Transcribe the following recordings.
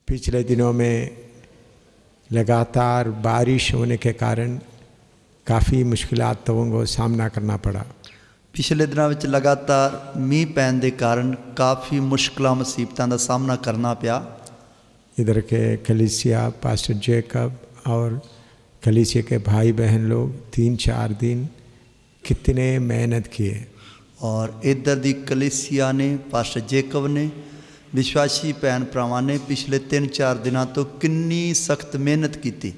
पिछले दिनों में लगातार बारिश होने के कारण काफ़ी मुश्किलातों को सामना करना पड़ा। पिछले दिनों में लगातार मीह पैन के कारण काफ़ी मुश्किलों मुसीबतों का सामना करना पिया। इधर के कलीसिया पास्टर जेकब और कलीसिया के भाई बहन लोग 3-4 दिन कितने मेहनत किए। और इधर दी कलीसिया ने, पास्टर जेकब ने, विश्वासी भैन भरावां ने पिछले 3-4 दिनों तो कितनी सख्त मेहनत की।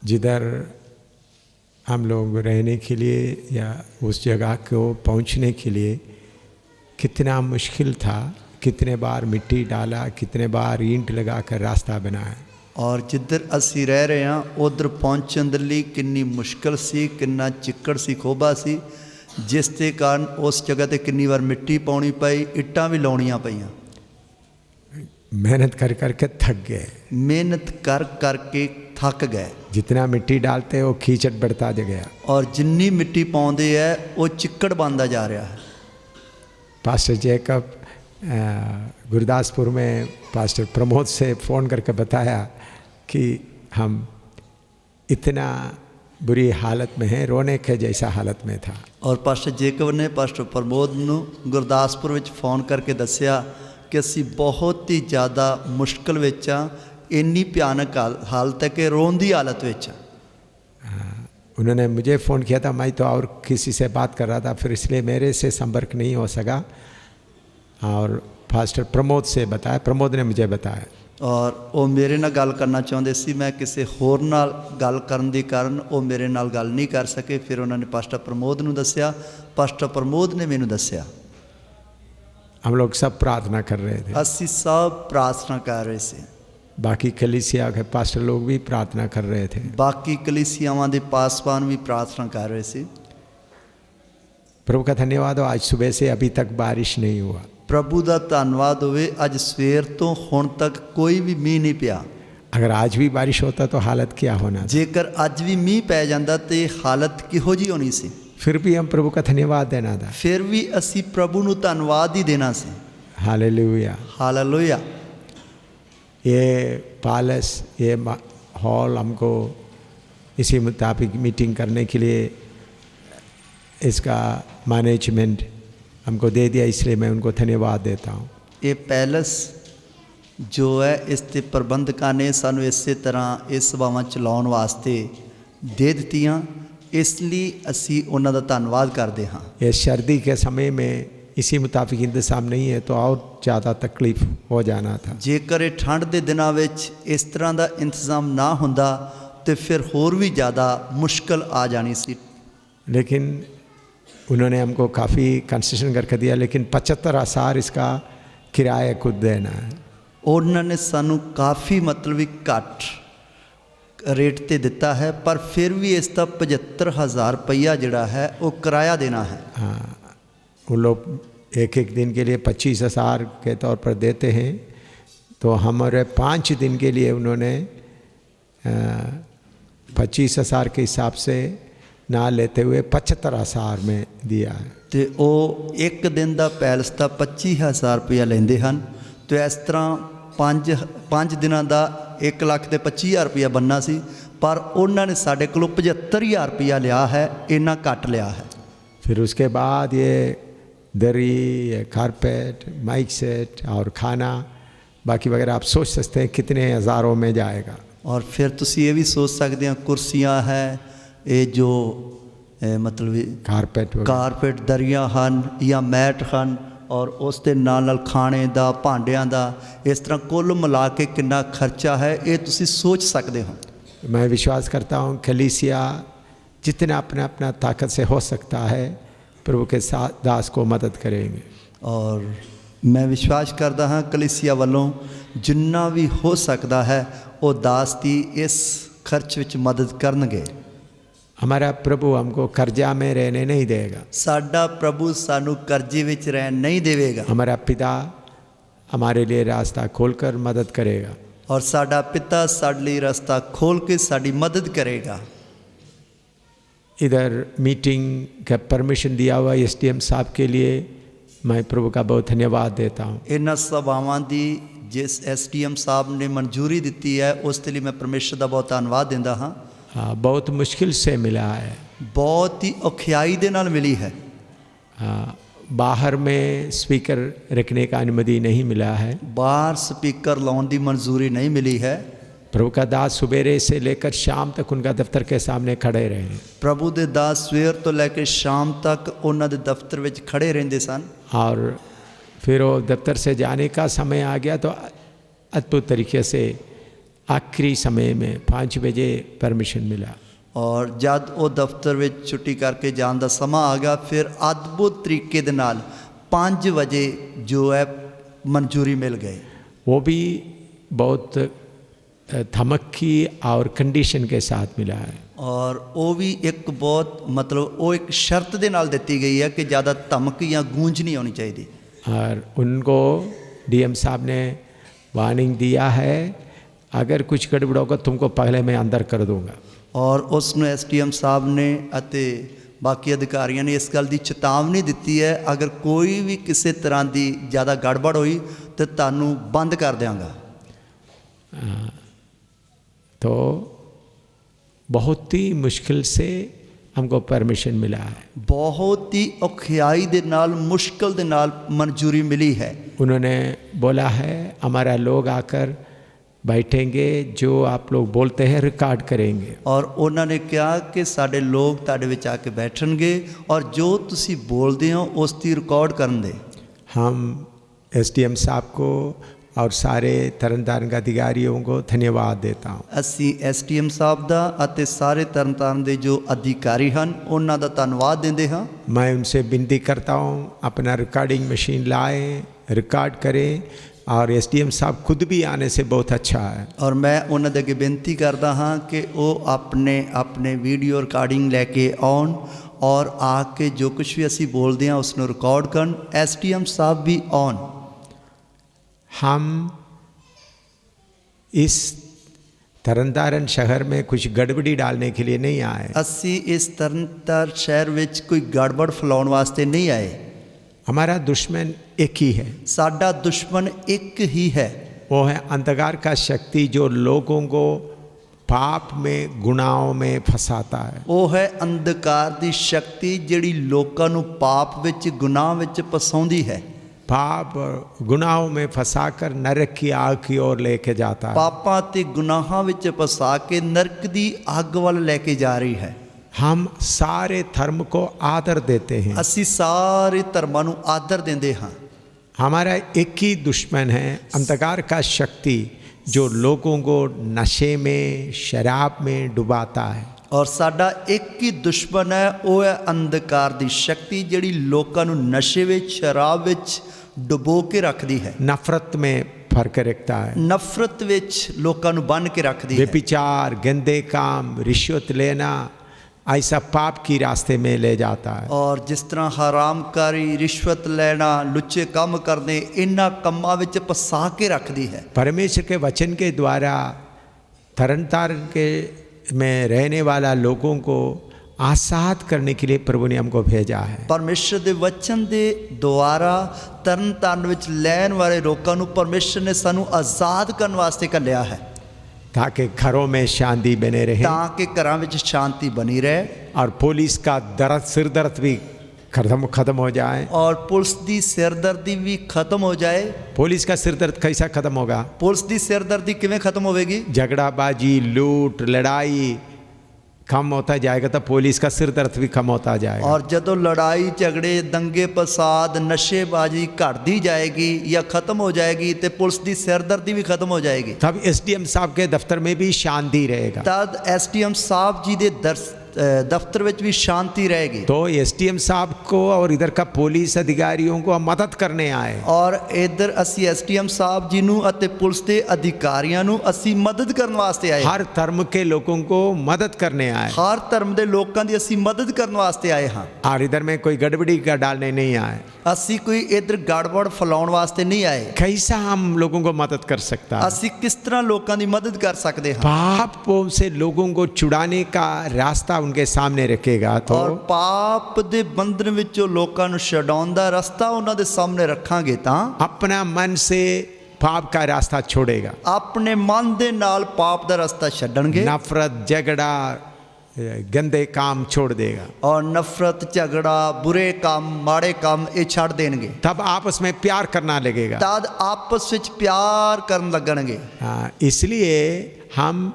जिधर हम लोग रहने के लिए या उस जगह को पहुंचने के लिए कितना मुश्किल था, कितने बार मिट्टी डाला, कितने बार ईंट लगा कर रास्ता बनाया। और जिधर असी रह रहे हैं उधर पहुँचने के लिए कितनी मुश्किल सी, कितना चिक्कड़ सी, खोबा सी, जिस के कारण उस जगह ते कितनी बार मिट्टी पाउनी पई, इट्टां भी लाउणियां पईयां। मेहनत कर करके थक गए, मेहनत कर करके थक गए। जितना मिट्टी डालते वो कीचड़ बढ़ता गया और जिन्नी मिट्टी पाउंदे है वो चिक्कड़ बनता जा रहा है। पास्टर जेकब गुरदासपुर में पास्टर प्रमोद से फ़ोन करके बताया कि हम इतना बुरी हालत में हैं, रोने के जैसा हालत में था। और पास्टर जेकब ने पास्टर प्रमोद नूं गुरदासपुर में फ़ोन करके दस्या कि असी बहुत ही ज़्यादा मुश्किल विच आ, इन्नी भयानक हालत है कि रोन की हालत विच। उन्होंने मुझे फ़ोन किया था, मैं तो और किसी से बात कर रहा था, फिर इसलिए मेरे से संपर्क नहीं हो सका। और पास्टर प्रमोद से बताया, प्रमोद ने मुझे बताया। और वो मेरे नाल गल करना चाहते सी, मैं किसी होर नाल गल करन दी कारण वो मेरे नाल गल नहीं कर सके। फिर उन्होंने पास्टर प्रमोद नूं दस्या, पास्टर प्रमोद ने मैनूं दस्या। हम लोग सब प्रार्थना कर रहे थे, असी सब प्रार्थना कर रहे थे। बाकी कलीसिया के पास्टर लोग भी प्रार्थना कर रहे थे, बाकी कलीसियावां दे पासवान भी प्रार्थना कर रहे थे। प्रभु का धन्यवाद हो, आज सुबह से अभी तक बारिश नहीं हुआ। प्रभु का धन्यवाद होवे, अज सवेर तो हुण तक कोई भी मीह नहीं पिया। अगर आज भी बारिश होता तो हालत क्या होना? जेकर अज भी मीह पै जांदा ते हालत किहो जी होनी सी? फिर भी हम प्रभु का धन्यवाद देना था, फिर भी असी प्रभु नूं धन्यवाद ही देना सी। Hallelujah, hallelujah. ये पैलेस, ये हॉल हमको इसी मुताबिक मीटिंग करने के लिए इसका मैनेजमेंट हमको दे दिया, इसलिए मैं उनको धन्यवाद देता हूँ। ये पैलेस जो है इसके प्रबंधकों ने सानू इस तरह इस सभावां चलाउण वास्ते दे दित्तियां, इसलिए असी उन्हां दा धन्नवाद करते हाँ। ये सर्दी के समय में इसी मुताबिक इंतजाम नहीं है तो और ज़्यादा तकलीफ हो जाना था। जेकर ये ठंड के दिनों में इस तरह का इंतजाम ना हुंदा तो फिर होर भी ज़्यादा मुश्किल आ जानी सी। लेकिन उन्होंने हमको काफ़ी कंसेशन करके दिया, लेकिन 75,000 इसका किराया खुद देना है। उन्होंने सानू काफ़ी मतलब घट रेट ते दिता है, पर फिर भी इसका 75,000 रुपया जिहड़ा है वो किराया देना है। हाँ, उन लोग एक दिन के लिए 25,000 के तौर पर देते हैं, तो हमारे 5 दिन के लिए उन्होंने 25,000 के हिसाब से ना लेते हुए 75,000 में दिया है। तो वो एक दिन का पैलेस का 25,000 रुपया लेंदे हन। तो इस तरह 5 दिनों का 1,25,000 रुपया बनना सी, पर उन्होंने साढ़े को 75,000 रुपया लिया है, इन्ना घट लिया है। फिर उसके बाद ये दरी, ये कारपेट, माइक सेट और खाना बाकी वगैरह आप सोच सकते हैं कितने हज़ारों में जाएगा। और फिर तुसी ये भी सोच सकते हैं कुर्सियाँ हैं, ये जो मतलब कारपेट दरियाँ हैं या मैट हैं, और उसके नाल खाने का, भांडियां का, इस तरह कुल मिला के कितना खर्चा है ये तुसी सोच सकते हो। मैं विश्वास करता हूँ कलीसिया जितना अपना अपना ताकत से हो सकता है प्रभु के साथ दास को मदद करेंगे। और मैं विश्वास करता हाँ कलीसिया वालों जिन्ना भी हो सकता है वो दास की इस खर्च विच मदद करनगे। हमारा प्रभु हमको कर्जा में रहने नहीं देगा। साडा प्रभु सानू कर्जे विच रहन नहीं देवेगा। हमारा पिता हमारे लिए रास्ता खोलकर मदद करेगा। और साडा पिता साडे लिए रास्ता खोल के साडी मदद करेगा। इधर मीटिंग का परमिशन दिया हुआ एसडीएम साहब के लिए मैं प्रभु का बहुत धन्यवाद देता हूँ। इन्हां सभावां दी जिस SDM साहब ने मंजूरी दी है उसके लिए मैं परमेश्वर का बहुत धन्यवाद दिंदा हाँ। बहुत मुश्किल से मिला है, बहुत ही औखियाई दे नाल मिली है। बाहर में स्पीकर रखने का अनुमति नहीं मिला है, बाहर स्पीकर लाने की मंजूरी नहीं मिली है। प्रभु का दास सुबेरे से लेकर शाम तक उनका दफ्तर के सामने खड़े रहे। प्रभु दे दास सवेर तो लेकर शाम तक उन्होंने दफ्तर में खड़े रहते सन। और फिर वो दफ्तर से जाने का समय आ गया तो अद्भुत तरीके से आखिरी समय में 5 बजे परमिशन मिला। और जब वो दफ्तर में छुट्टी करके जाने का समा आ गया, फिर अद्भुत तरीके दे नाल 5 बजे जो है मंजूरी मिल गई। वो भी बहुत धमक की और कंडीशन के साथ मिला है। और वो भी एक बहुत मतलब वो एक शर्त दे नाल दी गई है कि ज़्यादा धमक या गूंज नहीं होनी चाहिए। और उनको DM साहब ने वार्निंग दिया है, अगर कुछ गड़बड़ होगा तुमको पहले मैं अंदर कर दूंगा। और उसने SDM साहब ने अते बाकी अधिकारियों ने इस गल की चेतावनी दी है, अगर कोई भी किसी तरह की ज़्यादा गड़बड़ हुई तो तुहानू बंद कर देंगा। तो बहुत ही मुश्किल से हमको परमिशन मिला है, बहुत ही औखियाई दे नाल मुश्किल दे नाल मंजूरी मिली है। उन्होंने बोला है हमारा लोग आकर बैठेंगे, जो आप लोग बोलते हैं रिकॉर्ड करेंगे। और उन्होंने कहा कि साडे लोग तुहाडे विच आके बैठणगे और जो तुसी बोलते हो उसकी रिकॉर्ड करन दे। हम SDM साहब को और सारे तरनतारन अधिकारियों को धन्यवाद देता हूँ। असी SDM साहब दा अते सारे तरनतारन दे जो अधिकारी हैं उन्हां दा धन्यवाद देंदे हाँ। मैं उनसे विनती करता हूँ अपना रिकॉर्डिंग मशीन लाएं, रिकॉर्ड करें, और SDM साहब खुद भी आने से बहुत अच्छा है। और मैं उन्हां दे अगे बेनती करता हाँ कि वो अपने अपने वीडियो रिकॉर्डिंग लैके आउण और आके जो कुछ भी असी बोलते हैं उसनूं रिकॉर्ड करन। SDM साहब भी आउण। हम इस तरनतारन शहर में कुछ गड़बड़ी डालने के लिए नहीं आए। असी इस तरनतारन शहर विच कोई गड़बड़ फैलाने वास्ते नहीं आए। हमारा दुश्मन एक ही है, साडा दुश्मन एक ही है, वो है अंधकार का शक्ति जो लोगों को पाप में गुनाहों में फंसाता है। वो है अंधकार दी शक्ति जिहड़ी लोकां नूं पाप विच गुनाह विच फसाउंदी है। पाप गुनाहों में फंसाकर नरक की आग की ओर लेके जाता है। पापां ते गुनाहां विच फसा के नरक दी आग वाल लेके जा रही है। हम सारे धर्म को आदर देते हैं, असी सारे धर्मां नूं आदर देंदे हां। हमारा एक ही दुश्मन है अंधकार का शक्ति जो लोगों को नशे में शराब में डुबाता है। और साडा एक ही दुश्मन है, वो है अंधकार दी शक्ति जिहड़ी लोकां नूं नशे विच शराब विच डुबो के रखदी है, नफरत में फर्क रखता है, नफरत विच लोकां नूं बन के रखदी है। व्यभिचार, गंदे काम, रिश्वत लेना ऐसा पाप की रास्ते में ले जाता है। और जिस तरह हरामकारी, रिश्वत लेना, लुच्चे काम करने, इन्हां कम्मां विच फसा के रखदी है। परमेश्वर के वचन के द्वारा तरनतारन के में रहने वाला लोगों को आजाद करने के लिए प्रभु ने हमको भेजा है। परमेश्वर दे वचन दे द्वारा तरनतारन विच लैन वाले लोकां नूं परमेश्वर ने सानू आजाद करने वास्ते घल्लिया है, ताकि घरों में शांति बने रहे, ताकि घरां विच शांति बनी रहे और पुलिस का दर्द सिर दर्द भी खत्म हो जाए, और पुलिस दी सिरदर्दी भी खत्म हो जाए। पुलिस का सिर दर्द कैसा खत्म होगा? पुलिस दी सिरदर्दी किवें खत्म होगी? झगड़ाबाजी, लूट, लड़ाई कम होता जाएगा तो पुलिस का सिर दर्द भी कम होता जाएगा। और जदों लड़ाई झगड़े दंगे फसाद नशेबाजी घटती जाएगी या खत्म हो जाएगी तो पुलिस की सिरदर्दी भी खत्म हो जाएगी। तब SDM साहब के दफ्तर में भी शांति रहेगा, तब SDM साहब जी के दफ्तर में भी शांति रहेगी। तो SDM साहब को और इधर का पुलिस अधिकारियों को मदद करने आए, और इधर असी SDM साहब जी नूं अते पुलिस के अधिकारियों नूं असी मदद करने वास्ते आए। हर धर्म के लोगों को मदद करने आए, हर धर्म के लोगों की असी मदद करने वास्ते आए हाँ। और इधर में कोई गड़बड़ी का डालने नहीं आए, असी कोई इधर गड़बड़ फैलाने वास्ते नहीं आए। कैसा हम लोगों को मदद कर सकता है? असी किस तरह लोगों की मदद कर सकते हैं? पापों से लोगों को छुड़ाने का रास्ता उनके सामने रखेगा तो, और पाप दे बंधन विचों लोकां नूं छडाउण दा रास्ता उन्हां दे सामने रखांगे तां अपना मन से पाप का रास्ता छोड़ेगा, अपने मन दे नाल पाप दा रास्ता छड्डणगे, नफरत झगड़ा गंदे काम छोड़ देगा, और नफरत झगड़ा बुरे काम माड़े काम ये छड़ देणगे। तब आपस में प्यार करना लगेगा, तद आपस विच प्यार करन लगणगे। हाँ, इसलिए हम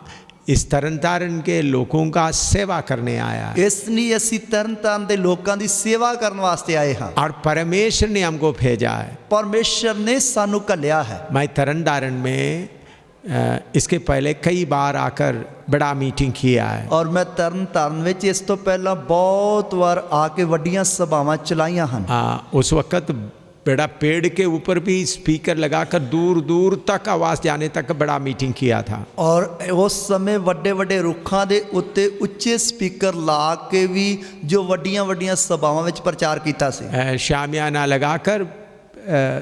इस तरन तारण के लोगों का सेवा करने आया है, इसलिए असी तरन तारण दे लोकां दी सेवा करन वास्ते आए हां, और परमेश्वर ने हमको भेजा है। परमेश्वर ने सानू घल्लिया है। मैं तरन तारण में इसके पहले कई बार आकर बड़ा मीटिंग किया है, और मैं तरन तारण विच इस तो पहला बहुत बार आके वड्डियां सभावां चलाईयां हन। उस वक्त बड़ा पेड़ के ऊपर भी स्पीकर लगाकर दूर दूर तक आवाज़ जाने तक बड़ा मीटिंग किया था, और उस समय वड्डे वड्डे रुखां दे उत्ते उच्चे स्पीकर ला के भी जो वड्डियां वड्डियां सभावां विच प्रचार कीता सी, शामियाना लगाकर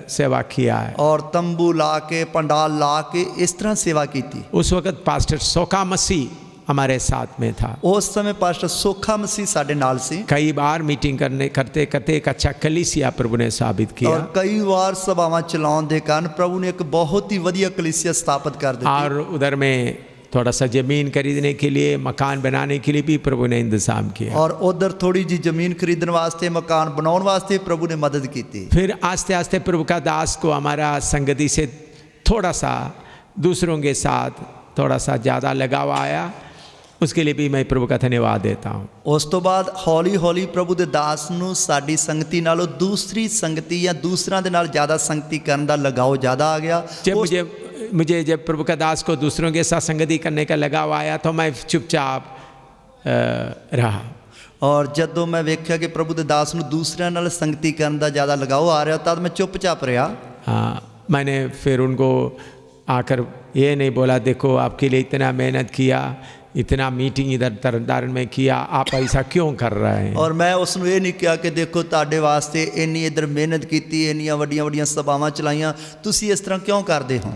सेवा किया है, और तंबू ला के पंडाल ला के इस तरह सेवा की थी। उस वक्त पास्टर सोखा मसीह हमारे साथ में था, उस समय पास्टर सोखा मसीह साडे नाल सी। कई बार मीटिंग करते करते एक अच्छा कलीसिया प्रभु ने साबित किया, और कई बार सभावां चलाउण दे कारण प्रभु ने एक बहुत ही वधिया कलीसिया स्थापित कर दी, और उधर में थोड़ा सा जमीन खरीदने के लिए, मकान बनाने के लिए भी प्रभु ने इंतजाम किया, और उधर थोड़ी जी जमीन खरीदने वास्ते मकान बनाने वास्ते प्रभु ने मदद की थी। फिर आस्ते आस्ते प्रभु का दास को हमारा संगति से थोड़ा सा दूसरों के साथ थोड़ा सा ज़्यादा लगाव आया, उसके लिए भी मैं प्रभु का धन्यवाद देता हूँ। उस तो बाद हौली हौली प्रभु दे दास नूं साडी संगति नालों दूसरी संगति या दूसरों दे नाल ज़्यादा संगति करने का लगाव ज़्यादा आ गया। मुझे जब प्रभु का दास को दूसरों के साथ संगति करने का लगाव आया तो मैं चुपचाप रहा, और जदों मैं वेख्या कि प्रभु दे दास नूं दूसरों नाल संगति करने का ज़्यादा लगाव आ रहा तद मैं चुपचाप रहा। हाँ, मैंने फिर उनको आकर ये नहीं बोला देखो आपके लिए इतना मेहनत किया, इतना मीटिंग इधर तरनतारण में किया, आप ऐसा क्यों कर रहे हैं। और मैं उसनों ये नहीं कहा कि देखो ताड़े वास्ते इन्नी इधर मेहनत की, इन्नियां वड्डियां वड्डियां सभावां चलाइयां, तुसी इस तरह क्यों करते हो।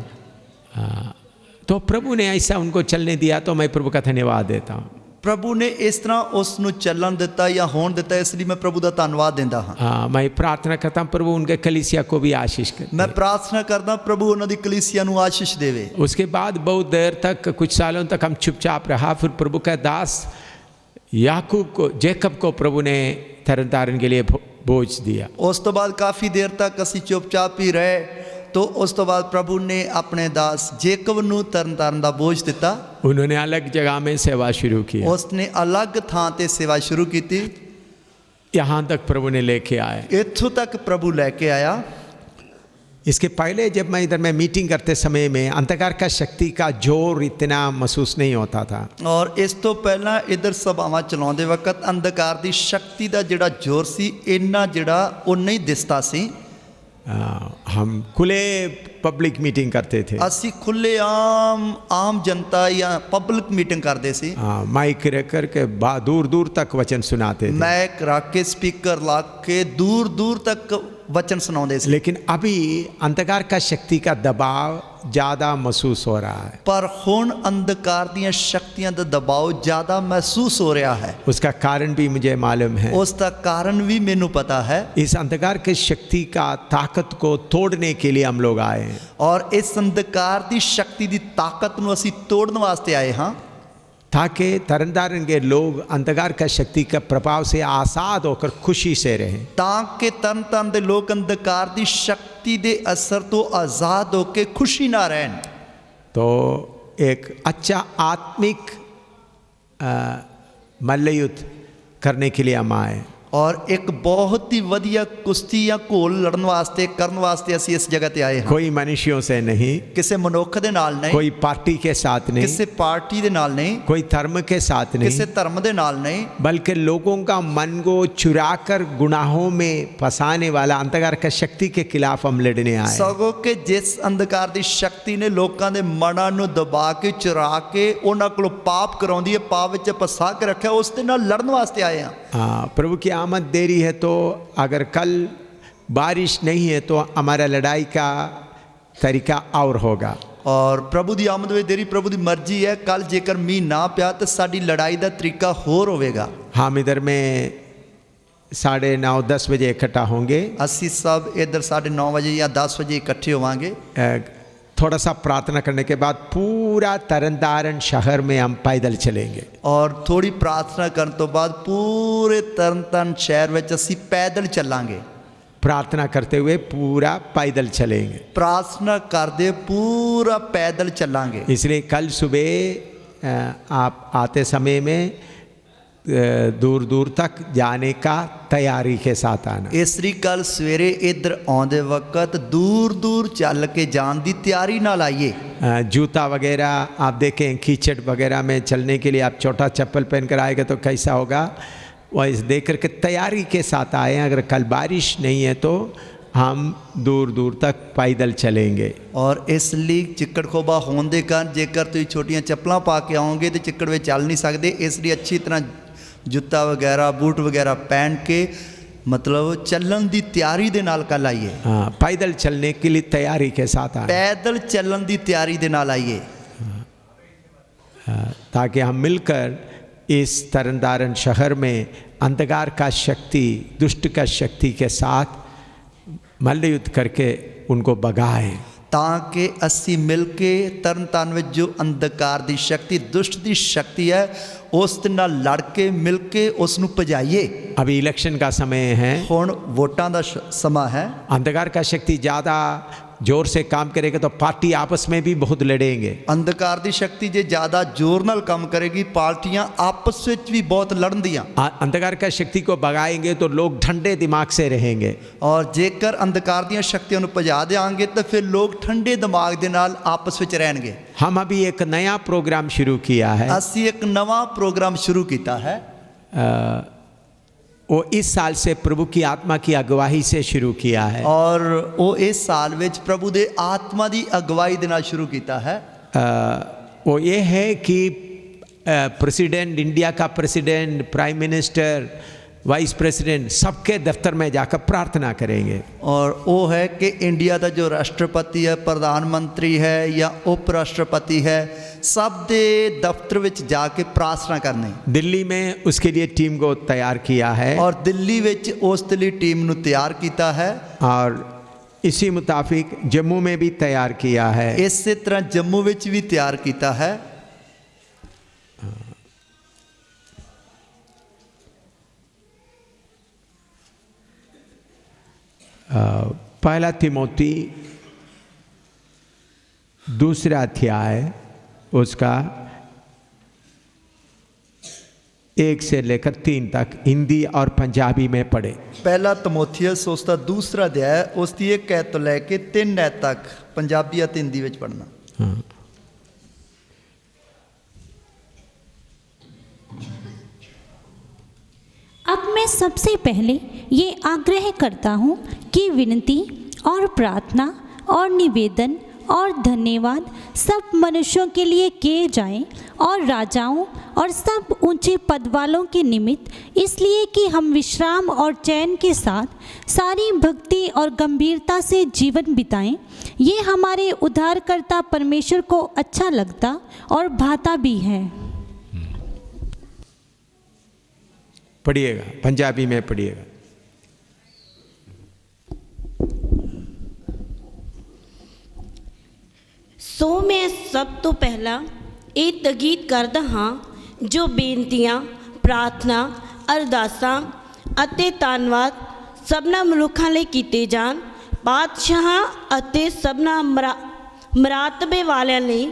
तो प्रभु ने ऐसा उनको चलने दिया तो मैं प्रभु का धन्यवाद देता हूँ। प्रभु ने इस तरह उसनों चलन दिता या होने दिता, इसलिए मैं प्रभु का धन्यवाद देता हाँ। मैं प्रार्थना करता हूँ प्रभु उनके कलीसिया को भी आशीष करे। मैं प्रार्थना करता प्रभु उन्होंने कलीसिया नूं आशीष देवे। उसके बाद बहुत देर तक, कुछ सालों तक हम चुपचाप रहा। फिर प्रभु का दास याकूब को, जेकब को प्रभु ने तरनतारण के लिए बोझ दिया। उस तो बाद काफ़ी देर तक असी चुपचाप ही रहे, तो उस तो बाद प्रभु ने अपने दास जेकब नूं तरनतारण दा बोझ दिता। उन्होंने अलग जगह में सेवा शुरू की, उसने अलग थां ते सेवा शुरू की थी। यहाँ तक प्रभु ने लेके आए, इत्थों तक प्रभु लेके आया। इसके पहले जब मैं इधर में मीटिंग करते समय में अंधकार का शक्ति का जोर इतना महसूस नहीं होता था, और इस तो पहला इधर सभावां चलाउंदे वक्त अंधकार दी शक्ति दा जिहड़ा जोर सी इन्ना जिहड़ा वो नहीं दिसता सी। हम खुले पब्लिक मीटिंग करते थे, असी खुले आम जनता या पब्लिक मीटिंग करते सी। माइक रख के दूर दूर तक वचन सुनाते थे, माइक रख के स्पीकर ला के दूर दूर तक वचन सुनाते थे। लेकिन अभी अंधकार का शक्ति का दबाव ज़्यादा महसूस हो रहा है, पर हुण अंधकार दी शक्तियां दा दबाव ज़्यादा महसूस हो रहा है। उसका कारण भी मुझे मालूम है, उसका कारण भी मैनू पता है। इस अंधकार की शक्ति का ताकत को तोड़ने के लिए हम लोग आए हैं, और इस अंधकार दी शक्ति दी ताकत नूं असी तोड़ने वास्ते आए हाँ, ताकि तरनतारण के लोग अंधकार का शक्ति का प्रभाव से आज़ाद होकर खुशी से रहें, ताकि तरनतारण दे लोग अंधकार दी शक्ति दे असर तो आज़ाद होकर खुशी ना रहें। तो एक अच्छा आत्मिक मल्लयुद्ध करने के लिए हम आए, और एक बहुत ही वधिया कुश्ती या घोल लड़न वास्ते करने वास्ते असी इस जगह ते आए हैं। कोई मनुष्यों से नहीं, किसी मनुख दे नाल नहीं, कोई पार्टी के साथ नहीं, किसी पार्टी दे नाल नहीं, कोई धर्म के साथ नहीं, किसी धर्म दे नाल नहीं, बल्कि लोगों का मन को चुराकर गुनाहों में फंसाने वाला अंधकार का शक्ति के खिलाफ हम लड़ने आए। सगों के जिस अंधकार दी शक्ति ने लोगों दे मनां नूं दबा के चुरा के उन्हां कोलों पाप कराउंदी है, पाप विच फसा के रखा, उस दे नाल लड़न वास्ते आए हैं। प्रभु की आमद देरी है तो अगर कल बारिश नहीं है तो हमारा लड़ाई का तरीका और होगा, और प्रभु की आमद में देरी प्रभु की मर्जी है। कल जेकर मीह ना पिया तो साड़ी लड़ाई का तरीका होर होगा। हम इधर में 9:30-10 बजे इकट्ठा होंगे, असी सब इधर 9:30 बजे या 10 बजे इकट्ठे होवांगे। थोड़ा सा प्रार्थना करने के बाद पूरा तरनतारन शहर में हम पैदल चलेंगे। और थोड़ी प्रार्थना करने तो बाद पूरे तरनतारन शहर में असी पैदल चलांगे। प्रार्थना करते हुए पूरा पैदल चलेंगे। प्रार्थना करते पूरा पैदल चलांगे। इसलिए कल सुबह आप आते समय में दूर दूर तक जाने का तैयारी के साथ आना। इसरी कल सवेरे इधर आंदे वक्त दूर दूर चल के जान दी तैयारी ना लाइए। जूता वगैरह आप देखें, कीचड़ वगैरह में चलने के लिए आप छोटा चप्पल पहन कर आएगा तो कैसा होगा, वह इस देख कर के तैयारी के साथ आए। अगर कल बारिश नहीं है तो हम दूर दूर तक पैदल चलेंगे। और इसलिए चिक्कड़ खोबा होने के कारण जेकर तुम छोटियां चप्पलां पा के आओगे तो चिक्कड़ में चल नहीं सकते, इसलिए अच्छी तरह जूता वगैरह बूट वगैरह पहन के मतलब चलन की तैयारी दे नाल कल आइए। हाँ, पैदल चलने के लिए तैयारी के साथ आए। पैदल चलन की तैयारी दे नाल आइए, ताकि हम मिलकर इस तरनतारन शहर में अंधकार का शक्ति, दुष्ट का शक्ति के साथ मल्ल युद्ध करके उनको भगाएं। ताकि असी मिल के तरनतारन में जो अंधकार की शक्ति, दुष्ट की शक्ति है, उस नाल लड़ के मिल के उसनू भजाइए। अभी इलेक्शन का समय है, हुण वोटां दा समा है। अंधकार का शक्ति ज़्यादा जोर से काम करेगा तो पार्टी आपस में भी बहुत लड़ेंगे। अंधकार की शक्ति जे ज़्यादा जोर नाल काम करेगी, पार्टियां आपस में भी बहुत लड़दियां। अंधकार का शक्ति को भगाएंगे तो लोग ठंडे दिमाग से रहेंगे। और जेकर अंधकार दी शक्तियों को भजा देंगे तो फिर लोग ठंडे दिमाग के नाल आपस में रहेंगे। हम अभी एक नया प्रोग्राम शुरू किया है। असी एक नवा प्रोग्राम शुरू किया है। वो इस साल से प्रभु की आत्मा की अगुवाई से शुरू किया है। और वो इस साल विच प्रभु दे आत्मा की अगुवाई देना शुरू किया है। वो ये है कि प्रेसिडेंट, इंडिया का president, prime minister, vice president सबके दफ्तर में जाकर प्रार्थना करेंगे। और वो है कि इंडिया का जो राष्ट्रपति है, प्रधानमंत्री है या उपराष्ट्रपति है, सब दे दफ्तर विच जाके प्रार्थना करनी। दिल्ली में उसके लिए टीम को तैयार किया है। और दिल्ली विच उस लिए टीम नू तैयार किया है। और इसी मुताबिक जम्मू में भी तैयार किया है। इसी तरह जम्मू विच भी तैयार किया है। पहला तिमोथी दूसरा अध्याय उसका 1 से लेकर 3 तक हिंदी और पंजाबी में पढ़े। पहला तिमोथियस उसका दूसरा अध्याय उसकी 1 ऐत तो लेके 3 ऐत तक पंजाबी और हिंदी में पढ़ना। हाँ। अब मैं सबसे पहले ये आग्रह करता हूँ कि विनती और प्रार्थना और निवेदन और धन्यवाद सब मनुष्यों के लिए किए जाएं, और राजाओं और सब ऊंचे पद वालों के निमित्त, इसलिए कि हम विश्राम और चैन के साथ सारी भक्ति और गंभीरता से जीवन बिताएं। ये हमारे उद्धारकर्ता परमेश्वर को अच्छा लगता और भाता भी है। पढ़िएगा, पंजाबी में पढ़िएगा। सो मैं सब तो पहला ये तगीद करदा हाँ, जो बेनतियां, प्रार्थना, अरदासां अते धन्नवाद सबना मनुखां लई कीते जान, बादशाहां अते सबना मरातबे वालियां लई,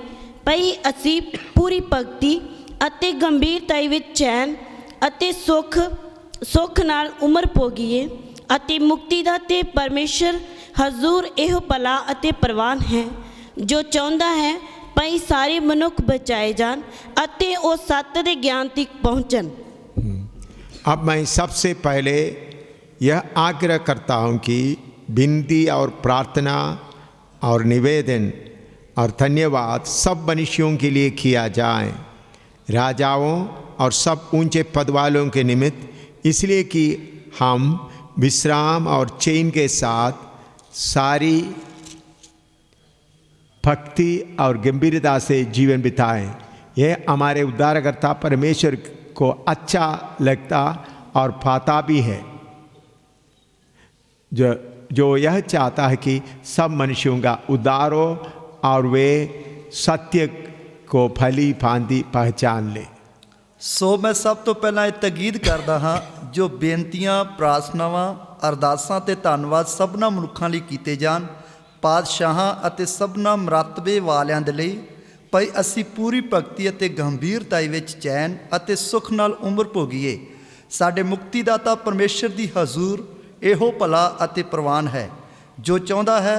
पई असी पूरी भगती अते गंभीरताई विच चैन अते सुख नाल उमर भोगीए अते मुक्ति दा ते परमेश्वर हजूर एहो भला अते परवान है, जो चाहता है भाई सारे मनुख बचाए जान अते ओ सत्य दे ज्ञान तक पहुँचन। अब मैं सबसे पहले यह आग्रह करता हूँ कि विनती और प्रार्थना और निवेदन और धन्यवाद सब मनुष्यों के लिए किया जाए, राजाओं और सब ऊंचे पद वालों के निमित्त, इसलिए कि हम विश्राम और चैन के साथ सारी भक्ति और गंभीरता से जीवन बिताएं। यह हमारे उद्धारकर्ता परमेश्वर को अच्छा लगता और पाता भी है, जो यह चाहता है कि सब मनुष्यों का उद्धार हो और वे सत्य को भली भांति पहचान ले। ਸੋ ਮੈਂ ਸਭ ਤੋਂ ਪਹਿਲਾਂ ਇਹ ਤਕੀਦ ਕਰਦਾ ਹਾਂ ਜੋ ਬੇਨਤੀਆਂ ਪ੍ਰਾਰਥਨਾਵਾਂ ਅਰਦਾਸਾਂ ਤੇ ਧੰਨਵਾਦ ਸਭਨਾਂ ਮਨੁੱਖਾਂ ਲਈ ਕੀਤੇ ਜਾਣ, ਪਾਤਸ਼ਾਹਾਂ ਅਤੇ ਸਭਨਾਂ ਮਰਤਬੇ ਵਾਲਿਆਂ ਦੇ ਲਈ, ਭਈ ਅਸੀਂ ਪੂਰੀ ਭਗਤੀ ਅਤੇ ਗੰਭੀਰਤਾਈ ਵਿੱਚ ਚੈਨ ਅਤੇ ਸੁਖ ਨਾਲ ਉਮਰ ਭੋਗੀਏ। ਸਾਡੇ ਮੁਕਤੀਦਾਤਾ ਪਰਮੇਸ਼ਰ ਦੀ ਹਜ਼ੂਰ ਇਹੋ ਭਲਾ ਅਤੇ ਪ੍ਰਵਾਨ ਹੈ ਜੋ ਚਾਹੁੰਦਾ ਹੈ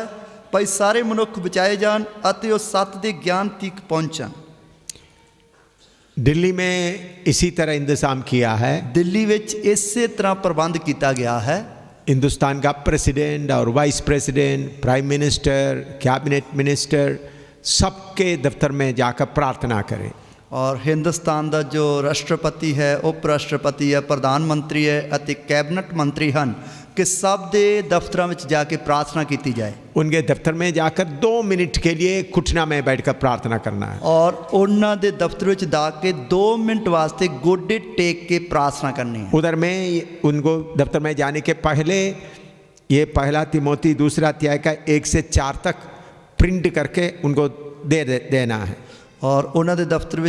ਭਈ ਸਾਰੇ ਮਨੁੱਖ ਬਚਾਏ ਜਾਣ ਅਤੇ ਉਹ ਸੱਤ ਦੇ ਗਿਆਨ ਤੀਕ ਪਹੁੰਚਣ। दिल्ली में इसी तरह इंतजाम किया है। दिल्ली विच इसी तरह प्रबंध किया गया है। हिंदुस्तान का प्रेसिडेंट और vice president, prime minister, cabinet minister सबके दफ्तर में जाकर प्रार्थना करें। और हिंदुस्तान का जो राष्ट्रपति है, उप राष्ट्रपति है, प्रधानमंत्री है अति कैबिनेट मंत्री हैं कि सब दे दफ्तरों में जाके प्रार्थना की जाए। उनके दफ्तर में जाकर 2 मिनट के लिए घुटना में बैठकर प्रार्थना करना है। और उन्होंने दे दफ्तर में जाके 2 मिनट वास्ते गोडे टेक के प्रार्थना करनी है। उधर में उनको दफ्तर में जाने के पहले ये पहला तिमोथी 2 अध्याय का 1 से 4 तक प्रिंट करके उनको देना है। और उन्होंने दफ्तर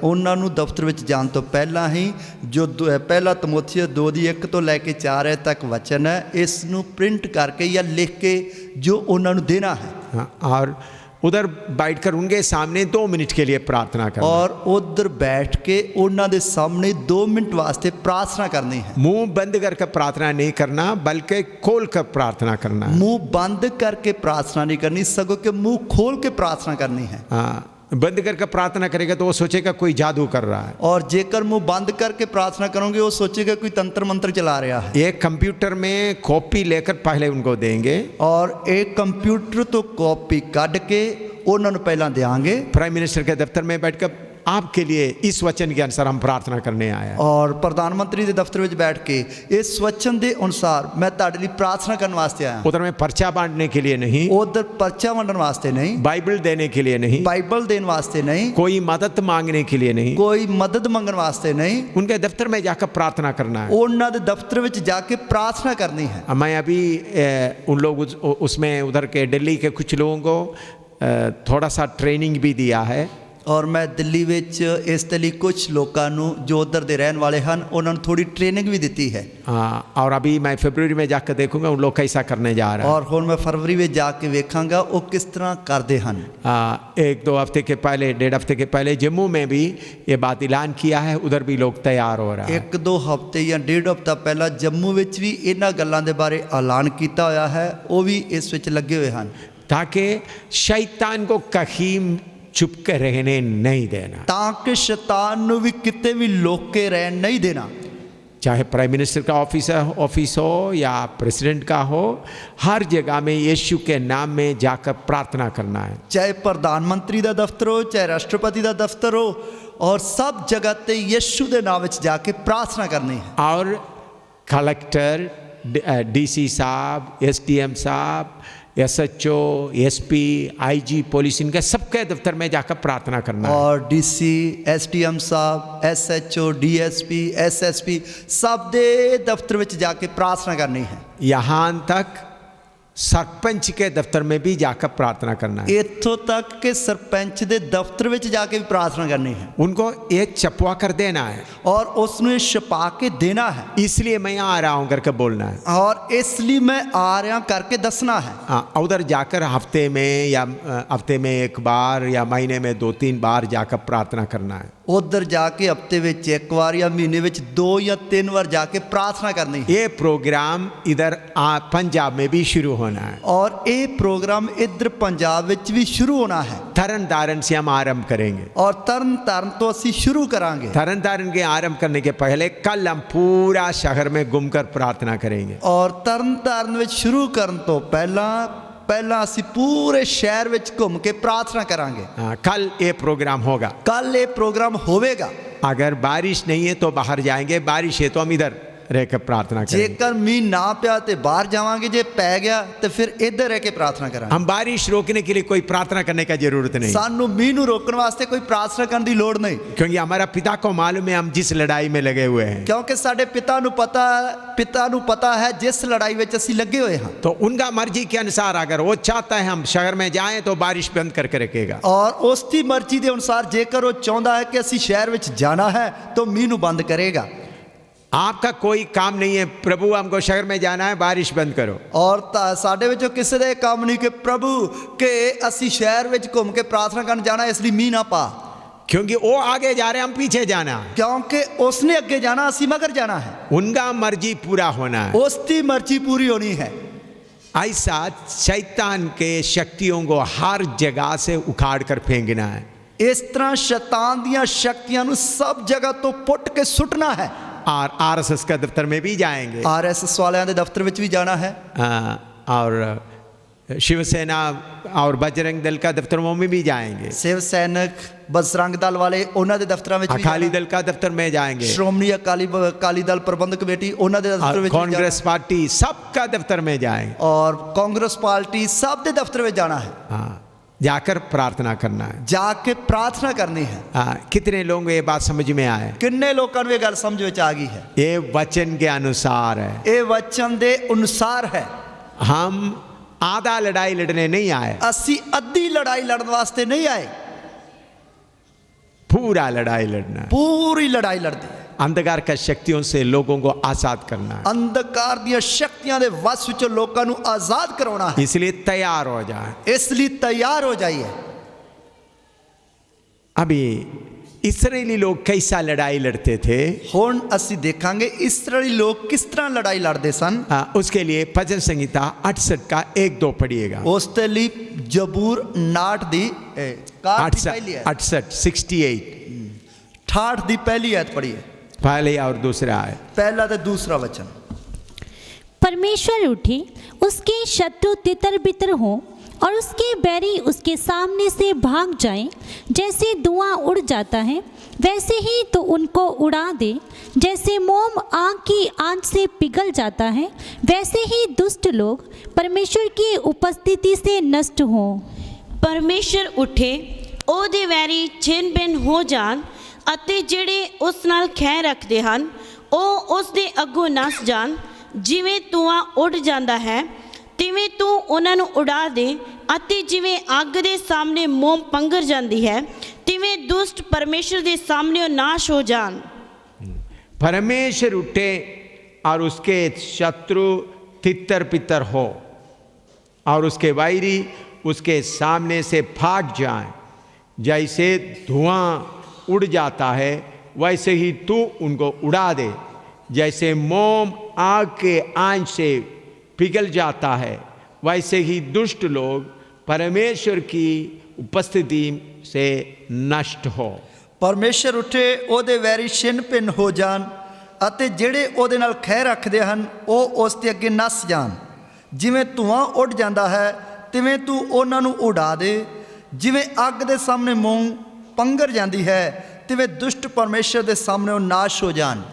उन्होंने दफ्तर में जाने तो पहला ही जो पहला तिमोथी 2:1 तो लैके 4 तक वचन है, इसनों प्रिंट करके या लिख के जो उन्होंने देना है। हाँ, और उधर बैठकर उनके सामने 2 मिनट के लिए प्रार्थना करना। और उधर बैठ के उन्होंने सामने 2 मिनट वास्ते प्रार्थना करनी है। मुंह बंद करके प्रार्थना नहीं करना, बल्कि खोल कर प्रार्थना करना है। मुंह बंद करके प्रार्थना नहीं करनी, सगों के मुंह खोल के प्रार्थना करनी है। हाँ, बंद करके प्रार्थना करेगा तो वो सोचेगा कोई जादू कर रहा है। और जेकर मुंह बंद करके प्रार्थना करोगे वो सोचेगा कोई तंत्र मंत्र चला रहा है। एक कंप्यूटर में कॉपी लेकर पहले उनको देंगे, और एक कंप्यूटर तो कॉपी काट के उन्होंने पहला देंगे। प्राइम मिनिस्टर के दफ्तर में बैठकर आपके लिए इस वचन के अनुसार हम प्रार्थना करने आए हैं। और प्रधानमंत्री के दफ्तर में बैठ के इस वचन के अनुसार मैं ताड़े लिए प्रार्थना करने वास्ते आया। उधर में पर्चा बांटने के लिए नहीं, उधर पर्चा बांटने वास्ते नहीं, बाइबल देने के लिए नहीं, बाइबल देने वास्ते नहीं, कोई मदद मांगने के लिए नहीं, कोई मदद मांगने वास्ते नहीं, उनके दफ्तर में जाकर प्रार्थना करना है। उन्होंने दफ्तर में जाके प्रार्थना करनी है। मैं अभी उन लोग उसमें उधर के दिल्ली के कुछ लोगों को थोड़ा सा ट्रेनिंग भी दिया है। और मैं दिल्ली विच इस लिए कुछ लोगों जो उधर दे रहने वाले हैं उन्होंने थोड़ी ट्रेनिंग भी दी है। हाँ, और अभी मैं फरवरी में जाकर देखूंगा उन लोग कैसा करने जा रहा है। और हुण मैं फरवरी में जाके वेखांगा वो किस तरह करते हैं। 1-2 हफ्ते के पहले, 1.5 हफ्ते के पहले जम्मू में भी ये बात ऐलान किया है, उधर भी लोग तैयार हो रहा है। 1-2 हफ्ते या 1.5 हफ्ता पहला जम्मू विच भी इन्हां गल्लां दे बारे ऐलान किया होया है, वो भी इस विच लगे हुए हैं ताकि शैतान को कहीं चुप के रहने नहीं देना, ताकि शैतान भी किते भी लोग के रह नहीं देना। चाहे प्राइम मिनिस्टर का ऑफिस हो या प्रेसिडेंट का हो, हर जगह में यीशु के नाम में जाकर प्रार्थना करना है। चाहे प्रधानमंत्री का दफ्तर हो, चाहे राष्ट्रपति का दफ्तर हो, और सब जगह ते यीशु के नाम में जाके प्रार्थना करनी है। और कलेक्टर, DC साहब, SDM साहब, SHO, SP, IG, पुलिस, इनके सबके दफ्तर में जाकर प्रार्थना करना है। और DC, SDM साहब, SHO, DSP, SSP सब दे दफ्तर में जाके प्रार्थना करनी है। यहाँ तक सरपंच के दफ्तर में भी जाकर प्रार्थना करना है। इत्थों तक के सरपंच के दफ्तर में जाके भी प्रार्थना करनी है। उनको ये छपवा कर देना है और उसमें छपा के देना है। इसलिए मैं यहाँ आ रहा हूँ करके बोलना है, और इसलिए मैं आ रहा करके दसना है। हाँ, उधर जाकर हफ्ते में या हफ्ते में 1 बार या महीने में 2-3 बार जाकर प्रार्थना करना है। उधर जाके हफ्ते में 1 बार या महीने में 2 या 3 बार जाके प्रार्थना करनी है। ये प्रोग्राम इधर पंजाब में भी शुरू होना है, और ये प्रोग्राम इधर पंजाब में भी शुरू होना है। तरन तारण से हम आरंभ करेंगे, और तरन तारण तो असी शुरू करांगे। तरन तारण के आरंभ करने के पहले कल हम पूरा शहर में घूमकर प्रार्थना करेंगे। और तरन तारण में शुरू करने तो पहला असी पूरे शहर में घूम के प्रार्थना करांगे। कल ये प्रोग्राम होगा, कल ये प्रोग्राम होवेगा। अगर बारिश नहीं है तो बाहर जाएंगे, बारिश है तो हम इधर रहकर प्रार्थना करें। जेकर मींह ना पिया तो बाहर जावांगे, जे पै गया तो फिर इधर रह के प्रार्थना करांगे। हम बारिश रोकने के लिए कोई प्रार्थना करने का जरूरत नहीं, सानू मींह नू रोकने वास्ते कोई प्रार्थना करने की लोड़ नहीं, क्योंकि हमारा पिता को मालूम है हम जिस लड़ाई में लगे हुए हैं। क्योंकि साडे पिता नू पता है जिस लड़ाई में असीं लगे हुए हैं। तो उनका मर्जी के अनुसार अगर वो चाहता है हम शहर में जाएं तो बारिश बंद करके रखेगा, और उसकी मर्जी के अनुसार जेकर वो चाहता है कि असीं शहर में जाना है तो मींह नू बंद करेगा। आपका कोई काम नहीं है प्रभु हमको शहर में जाना है बारिश बंद करो, और साडे विचों किसी दे काम नहीं कि प्रभु के असीं शहर में घूम के प्रार्थना करने जाना इसलिए मींह ना पा, क्योंकि वो आगे जा रहे हैं हम पीछे जाना, क्योंकि उसने अगे जाना असीं मगर जाना है। उनका मर्जी पूरा होना है, उसकी मर्जी पूरी होनी है। ऐसा शैतान के शक्तियों को हर जगह से उखाड़ कर फेंकना है। इस तरह शैतान दियां शक्तियां नू सब जगह तो पुट के सुटना है। और आरएसएस का दफ्तर में भी जाएंगे, आरएसएस वालियां दे दफ्तर विच भी जाना है, और शिवसेना और बजरंग दल का दफ्तरों में भी जाएंगे, शिव सैनिक बजरंग दल वाले उन्हां दे दफ्तरां विच भी, अकाली दल का दफ्तर में जाएंगे, श्रोमणी अकाली दल प्रबंधक कमेटी उन्हां दे दफ्तर विच, कांग्रेस पार्टी सबका दफ्तर में जाएंगे, और कांग्रेस पार्टी सब दे दफ्तर में जाना है। हाँ, जाकर प्रार्थना करना है, जाके प्रार्थना करनी है। कितने लोगों को ये बात समझ में आए? किन्ने लोगों को ये गल समझ में आ गई है? ये वचन के अनुसार है, ये वचन दे अनुसार है। हम आधा लड़ाई लड़ने नहीं आए, असी अद्धी लड़ाई लड़ने वास्ते नहीं आए, पूरा लड़ाई लड़ना है, पूरी लड़ाई लड़नी है। अंधकार का शक्तियों से लोगों को आजाद करना है, अंधकार दी शक्तियां दे वश विचों लोकां नू आजाद करवाना है। इसलिए तैयार हो जाए, इसलिए तैयार हो जाइए। अभी इस्राएली लोग कैसा लड़ाई लड़ते थे, हुण असी देखांगे इस्राएली लोग किस तरह लड़ाई लड़ते सन। उसके लिए भजन संहिता 68 का 1-2 पढ़िएगा। उसते लिए जबूर 68 ठाठ दी पहली आयत पढ़िए, पहले और दूसरा आयत, पहला तो दूसरा वचन। परमेश्वर उठे, उसके शत्रु तितर बितर हो और उसके बैरी उसके सामने से भाग जाएं। जैसे धुआं उड़ जाता है वैसे ही तो उनको उड़ा दे, जैसे मोम आग की आंच से पिघल जाता है वैसे ही दुष्ट लोग परमेश्वर की उपस्थिति से नष्ट हों। परमेश्वर उठे, ओहदे वैरी छिन भिन हो जान, ਅਤੇ ਜਿਹੜੇ ਉਸ ਨਾਲ ਖਹਿ ਰੱਖਦੇ ਹਨ ਉਹ ਉਸ ਦੇ ਅੱਗੋਂ ਨੱਸ ਜਾਣ। ਜਿਵੇਂ ਧੂਆਂ ਉੱਡ ਜਾਂਦਾ ਹੈ ਤਿਵੇਂ ਤੂੰ ਉਹਨਾਂ ਨੂੰ ਉਡਾ ਦੇ, ਅਤੇ ਜਿਵੇਂ ਅੱਗ ਦੇ ਸਾਹਮਣੇ ਮੋਮ ਪੰਗਰ ਜਾਂਦੀ ਹੈ ਤਿਵੇਂ ਦੁਸ਼ਟ परमेश्वर ਦੇ ਸਾਹਮਣੇ ਨਾਸ਼ ਹੋ ਜਾਣ। परमेश्वर उठे और उसके शत्रु तितर पितर हो और उसके वैरी उसके सामने से भाग जाएं। जैसे धुआं उड़ जाता है वैसे ही तू उनको उड़ा दे, जैसे मोम आग के आंच से पिघल जाता है वैसे ही दुष्ट लोग परमेश्वर की उपस्थिति से नष्ट हो। परमेश्वर उठे, ओदे वैरी छिन भिन हो जान, ਅਤੇ ਜਿਹੜੇ ਉਹਦੇ ਨਾਲ ਖਹਿ ਰੱਖਦੇ ਹਨ ਉਹ ਉਸ ਦੇ ਅੱਗੇ ਨੱਸ ਜਾਣ। ਜਿਵੇਂ ਧੂਆਂ ਉੱਡ ਜਾਂਦਾ ਹੈ ਤਿਵੇਂ ਤੂੰ ਉਹਨਾਂ ਨੂੰ ਉਡਾ ਦੇ, ਜਿਵੇਂ ਅੱਗ ਦੇ ਸਾਹਮਣੇ ਮੂੰਗ पंगर जाती है तिवे दुष्ट परमेश्वर के सामने वो नाश हो जान।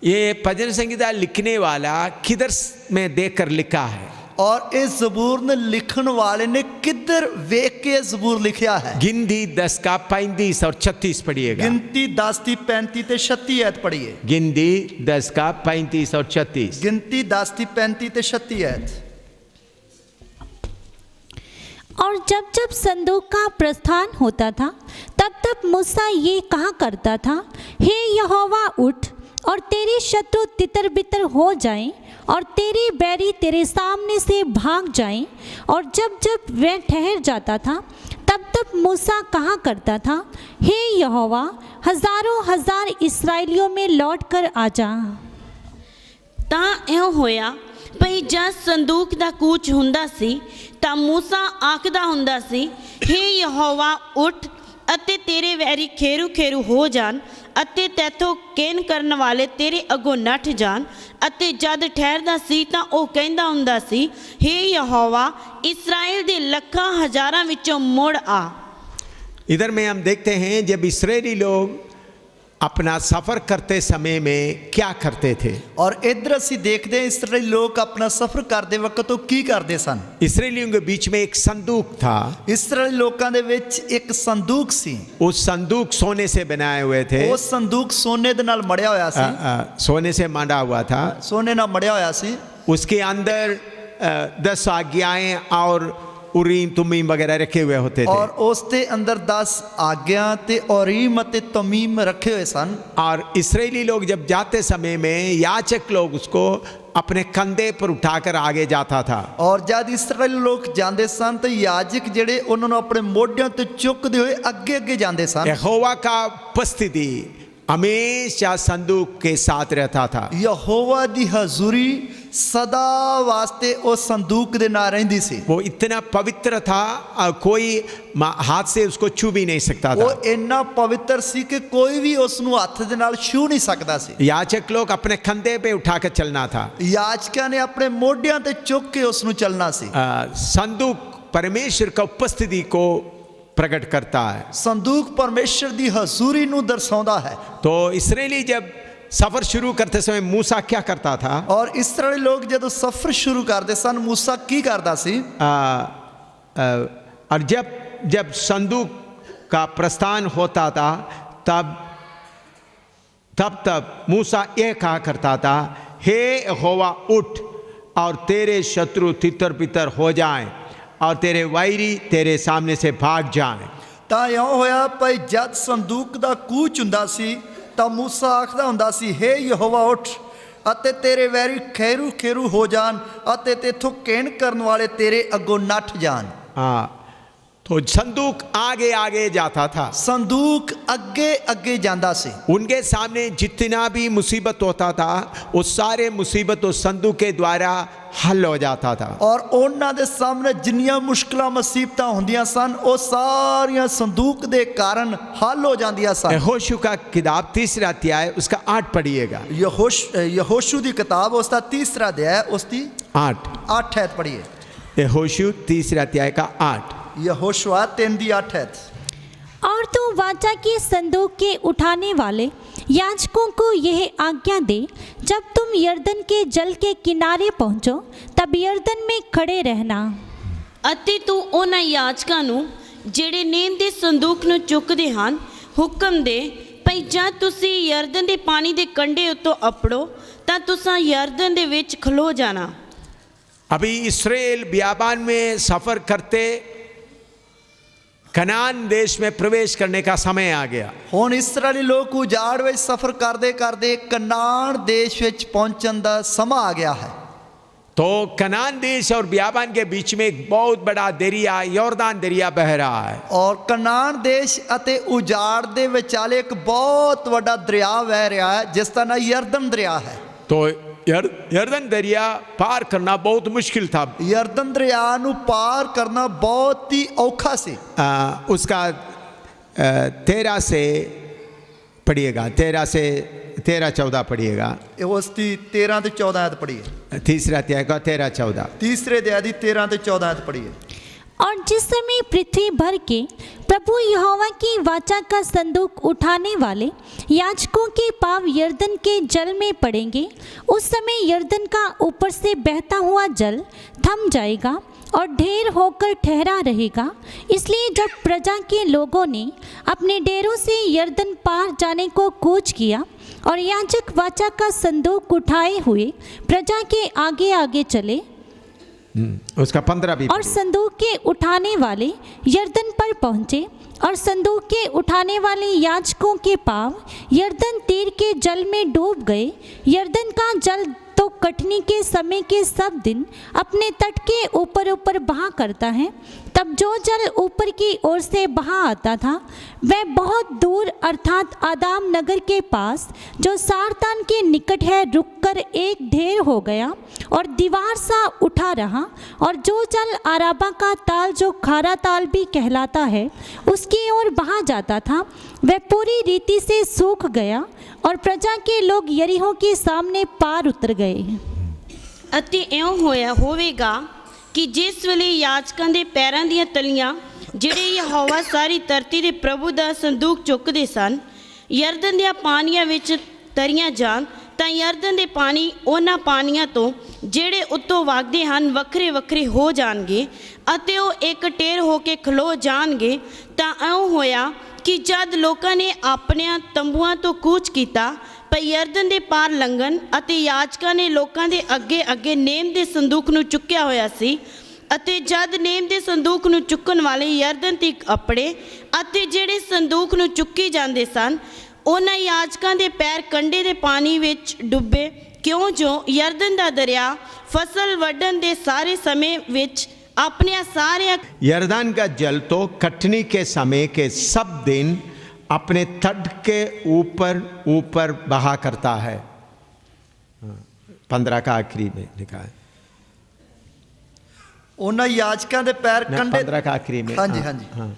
ये भजन संहिता लिखने वाला किधर में देखकर लिखा है, और इस ज़बूर ने लिखन वाले ने किधर वेख के ज़बूर लिखा है? गिनती 10 का 35 और 36 पढ़िएगा। गिनती 10 की 35 ते 36 आयत पढ़िए। गिनती 10 का 35 और 36। गिनती 10 की 35 ते 36 आयत। और जब जब संदूक का प्रस्थान होता था तब तब मूसा ये कहा करता था, हे यहोवा उठ और तेरे शत्रु तितर बितर हो जाएं और तेरे बैरी तेरे सामने से भाग जाएं। और जब जब वह ठहर जाता था तब तब मूसा कहा करता था, हे यहोवा हजारों हजार इस्राएलियों में लौट कर आ जा। ਤਾਂ ਇਉਂ ਹੋਇਆ ਭਈ ਜਦ ਸੰਦੂਕ ਦਾ ਕੂਚ ਹੁੰਦਾ ਸੀ ਤਾਂ ਮੂਸਾ ਆਖਦਾ ਹੁੰਦਾ ਸੀ, ਹੇ ਯਹੋਵਾ ਉੱਠ ਅਤੇ ਤੇਰੇ ਵੈਰੀ ਖੇਰੂ ਖੇਰੂ ਹੋ ਜਾਣ ਅਤੇ ਤੈਥੋਂ ਕੇਨ ਕਰਨ ਵਾਲੇ ਤੇਰੇ ਅੱਗੋਂ ਨੱਠ ਜਾਣ। ਅਤੇ ਜਦ ਠਹਿਰਦਾ ਸੀ ਤਾਂ ਉਹ ਕਹਿੰਦਾ ਹੁੰਦਾ ਸੀ, ਹੇ ਯਹੋਵਾ ਇਸਰਾਇਲ ਦੇ ਲੱਖਾਂ ਹਜ਼ਾਰਾਂ ਵਿੱਚੋਂ ਮੁੜ ਆ। इधर में हम देखते हैं जब इस्राएली लोग अपना सफर करते समय में क्या करते थे। और इधर ਅਸੀਂ देखते हैं इसराइली लोग अपना सफर करते वक्त तो की करते सन। इसराइलियों के बीच में एक संदूक था। इसराइली लोगों ਦੇ ਵਿੱਚ ਇੱਕ ਸੰਦੂਕ ਸੀ। उस संदूक सोने से बनाए हुए थे। ਉਹ ਸੰਦੂਕ ਸੋਨੇ ਦੇ ਨਾਲ ਮੜਿਆ ਹੋਇਆ ਸੀ। सोने से मांडा हुआ था। सोने ਨਾਲ ਮੜਿਆ ਹੋਇਆ ਸੀ। उसके अंदर 10 आज्ञाएं और उरीम तुमीम वगैरह रखे हुए होते थे। और उसके अंदर 10 आज्ञा ते उरीम ते तुमीम रखे हुए सन। और इस्राएली लोग जब जाते समय में याजक लोग उसको अपने कंधे पर उठाकर आगे जाता था। और जब इस्राएली लोग जाते सन तो याजक जेड़े उन्होंने अपने मोढियों ते चुकते हुए अगे अगे जाते सन। यहोवा का उपस्थिति हमेशा संदूक के साथ रहता था। यहोवा दी हजूरी सदा वास्ते उस संदूक दे नाल रहिंदी सी। वो इतना पवित्र था कोई हाथ से उसको छू भी नहीं सकता था। वो इतना पवित्र सी कि कोई भी उसनु हाथ दे नाल छू नहीं सकता सी। याजक लोग अपने कंधे पे उठाकर चलना था। याजकां ने अपने मोढियां ते चुक के उसनु चलना सी। संदूक परमेश्वर का उपस्थिति को प्रकट करता है। संदूक परमेश्वर दी हजूरी नु दर्शाता है। तो इस्राएली जब सफर शुरू करते समय मूसा क्या करता था। और इस्राएली लोग जब सफर शुरू करते सन मूसा की करता सी। और जब संदूक का प्रस्थान होता था तब मूसा यह कहा करता था, हे यहोवा उठ और तेरे शत्रु तितर बितर हो जाएं और तेरे वैरी तेरे सामने से भाग जाएं। ਤਾਂ ਇਉਂ ਹੋਇਆ ਭਾਈ ਜਦ ਸੰਦੂਕ ਦਾ ਕੂਚ ਹੁੰਦਾ ਸੀ ਤਾਂ ਮੂਸਾ ਆਖਦਾ ਹੁੰਦਾ ਸੀ, ਹੇ ਯਹੋਵਾ ਉੱਠ ਅਤੇ ਤੇਰੇ ਵੈਰੀ ਖੈਰੂ ਖੈਰੂ ਹੋ ਜਾਣ ਅਤੇ ਤੇਥੋਂ ਕਹਿਣ ਕਰਨ ਵਾਲੇ ਤੇਰੇ ਅੱਗੋਂ ਨੱਠ ਜਾਣ। तो संदूक आगे आगे जाता था। संदूक अगे अगे जाता से। उनके सामने जितना भी मुसीबत होता था वो सारे मुसीबत उस संदूक के द्वारा हल हो जाता था। और उन्हां दे सामने जिन्नियां मुश्किलां मुसीबतां हुंदियां सन वो सारियां संदूक दे कारण हल हो जांदियां सन। यहोशू का किताब 3 अध्याय उसका 8 पढ़िएगा। यहोशू दी किताब उसका 3 अध्याय उसकी 8 है पढ़िए। यहोशू 3 अध्याय का 8। यहोशुआ 3:8 है। और तू वाचा के संदूक के उठाने वाले याजकों को यह आज्ञा दे, जब तुम यरदन के जल के किनारे पहुँचो तब यरदन में खड़े रहना। ਅਤੇ ਤੂੰ ਉਹਨਾਂ याजकां ਨੂੰ ਜਿਹੜੇ ਨੇਮ ਦੇ ਸੰਦੂਕ ਨੂੰ ਚੁੱਕਦੇ ਹਨ ਹੁਕਮ ਦੇ ਭਈ ਜਦ ਤੁਸੀਂ ਯਰਦਨ ਦੇ ਪਾਣੀ ਦੇ ਕੰਢੇ ਉੱਤੋਂ ਅੱਪੜੋ ਤਾਂ ਤੁਸੀਂ ਯਰਦਨ ਦੇ ਵਿੱਚ ਖਲੋ ਜਾਣਾ। अभी इस्राएल बियाबान में सफर करते कनान देश में प्रवेश करने का समय आ गया। हुण इस्राएली लोग उजाड़ में सफर करते करते कनान देश विच पहुंचन दा समा आ गया है। तो कनान देश और बियाबान के बीच में एक बहुत बड़ा दरिया यॉर्दान दरिया बह रहा है। और कनान देश अते उजाड़ दे विचाले एक बहुत बड़ा दरिया बह रहा है जिसका नाम यरदन दरिया है। तो यरदन दरिया पार करना बहुत मुश्किल था। यरदन दरिया नु पार करना बहुत ही औखा से। उसका 13 से पढ़िएगा, 13-14 पढ़िएगा। उसकी 13 से 14 आयत पढ़िए। 3 अध्याय का 13-14। 3 अध्याय की 13 से 14 आयत पढ़िए। और जिस समय पृथ्वी भर के प्रभु यहोवा की वाचा का संदूक उठाने वाले याजकों के पाँव यरदन के जल में पड़ेंगे, उस समय यरदन का ऊपर से बहता हुआ जल थम जाएगा और ढेर होकर ठहरा रहेगा। इसलिए जब प्रजा के लोगों ने अपने डेरों से यरदन पार जाने को कूच किया और याजक वाचा का संदूक उठाए हुए प्रजा के आगे आगे चले, उसका 15 भी। और संदूक के उठाने वाले यरदन पर पहुँचे और संदूक के उठाने वाले याजकों के पाँव यरदन तीर के जल में डूब गए। यरदन का जल तो कटनी के समय के सब दिन अपने तट के ऊपर ऊपर बहा करता है। तब जो जल ऊपर की ओर से बहा आता था वह बहुत दूर अर्थात आदाम नगर के पास जो सारतान के निकट है रुककर एक ढेर हो गया और दीवार सा उठा रहा। और जो जल आराबा का ताल जो खारा ताल भी कहलाता है उसकी ओर बहा जाता था वह पूरी रीति से सूख गया और प्रजा के लोग यरीहो के सामने पार उतर गए। ਅਤੇ ਇਉਂ ਹੋਵੇਗਾ ਕਿ ਜਿਸ ਵੇਲੇ याजकां ਦੇ ਪੈਰਾਂ ਦੀਆਂ ਤਲੀਆਂ ਜਿਹੜੇ ਯਹੋਵਾ ਸਾਰੀ ਧਰਤੀ ਦੇ ਪ੍ਰਭੂ ਦਾ ਸੰਦੂਕ ਚੁੱਕਦੇ ਸਨ, ਯਰਦਨ ਦੇ ਪਾਣੀਆਂ ਵਿੱਚ ਤਰੀਆਂ ਜਾਣ ਤਾਂ ਯਰਦਨ ਦੇ ਪਾਣੀ ਉਹਨਾਂ ਪਾਣੀਆਂ ਤੋਂ ਜਿਹੜੇ ਉੱਤੋਂ ਵਗਦੇ ਹਨ ਵੱਖਰੇ ਵੱਖਰੇ ਹੋ ਜਾਣਗੇ ਅਤੇ ਉਹ ਇੱਕ ਟੇਰ ਹੋ ਕੇ ਖਲੋ ਜਾਣਗੇ। ਤਾਂ ਇਉਂ ਹੋਇਆ ਕਿ ਜਦ ਲੋਕਾਂ ਨੇ ਆਪਣਿਆਂ ਤੰਬੂਆਂ ਤੋਂ ਕੂਚ ਕੀਤਾ ਪਰ ਯਰਦਨ ਦੇ ਪਾਰ ਲੰਘਣ ਅਤੇ ਯਾਜਕਾਂ ਨੇ ਲੋਕਾਂ ਦੇ ਅੱਗੇ ਅੱਗੇ ਨੇਮ ਦੇ ਸੰਦੂਕ ਨੂੰ ਚੁੱਕਿਆ ਹੋਇਆ ਸੀ ਅਤੇ ਜਦ ਨੇਮ ਦੇ ਸੰਦੂਕ ਨੂੰ ਚੁੱਕਣ ਵਾਲੇ ਯਰਦਨ ਤੀਕ ਅੱਪੜੇ ਅਤੇ ਜਿਹੜੇ ਸੰਦੂਕ ਨੂੰ ਚੁੱਕੀ ਜਾਂਦੇ ਸਨ ਉਹਨਾਂ ਯਾਜਕਾਂ ਦੇ ਪੈਰ ਕੰਢੇ ਦੇ ਪਾਣੀ ਵਿੱਚ ਡੁੱਬੇ, ਕਿਉਂ ਜੋ ਯਰਦਨ ਦਾ ਦਰਿਆ ਫਸਲ ਵੱਢਣ ਦੇ ਸਾਰੇ ਸਮੇਂ ਵਿੱਚ अपने सारे यरदन का जल तो कटनी के समय के सब दिन अपने तट के ऊपर ऊपर बहा करता है। 15 का आखिरी में लिखा है। ਉਹਨਾਂ ਯਾਜਕਾਂ ਦੇ ਪੈਰ ਕੰਢੇ 15 का आखिरी में। ਹਾਂਜੀ ਹਾਂਜੀ।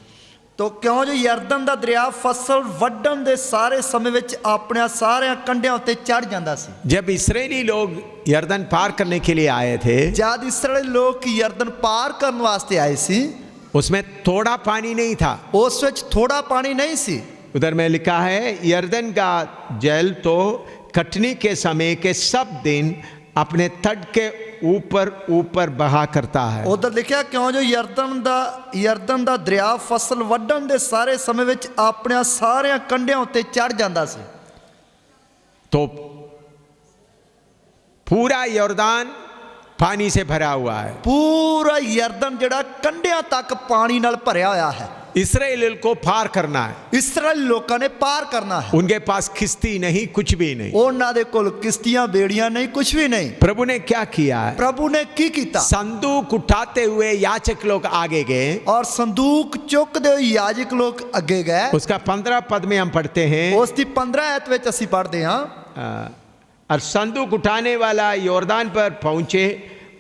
ਤੋ ਕਿਉਂ ਜੋ ਯਰਦਨ ਦਾ ਦਰਿਆ ਫਸਲ ਵੱਢਣ ਦੇ ਸਾਰੇ ਸਮੇਂ ਵਿੱਚ ਆਪਣੇ ਸਾਰਿਆਂ ਕੰਢਿਆਂ ਉੱਤੇ ਚੜ ਜਾਂਦਾ ਸੀ। जब इस्राएली लोग यरदन पार करने के लिए आए थे, जब इस्राएली लोग यरदन पार करने वास्ते आए सी, उसमें थोड़ा पानी नहीं था, उस विच थोड़ा पानी नहीं सी। उधर में लिखा है यरदन का जल तो कटनी के समय के सब दिन अपने तट के ऊपर ऊपर बहा करता है। उधर लिखा क्यों जो यरदन दा दरिया फसल ਵੱਢਣ ਦੇ ਸਾਰੇ ਸਮੇਂ ਵਿੱਚ ਆਪਣੇ ਸਾਰਿਆਂ ਕੰਢਿਆਂ ਉੱਤੇ ਚੜ ਜਾਂਦਾ ਸੀ। तो पूरा यरदन पानी से भरा हुआ है। पूरा यरदन ਜਿਹੜਾ ਕੰਢਿਆਂ ਤੱਕ ਪਾਣੀ ਨਾਲ ਭਰਿਆ ਹੋਇਆ ਹੈ। इस्राएल को पार करना है। इस्राएल लोगों ने पार करना है। उनके पास किश्ती नहीं, कुछ भी नहीं। ਉਹਨਾਂ ਦੇ ਕੋਲ किश्तियां बेड़ियां नहीं, कुछ भी नहीं। प्रभु ने क्या किया है? प्रभु ने की कीता? संदूक उठाते हुए याजक लोग आगे गए और संदूक चुकते हुए याजक लोग आगे गए। उसका 15 पद में हम पढ़ते हैं, उसकी 15 आयत में ਅਸੀਂ पढ़ते हैं। और संदूक उठाने वाला यरदन पर पहुंचे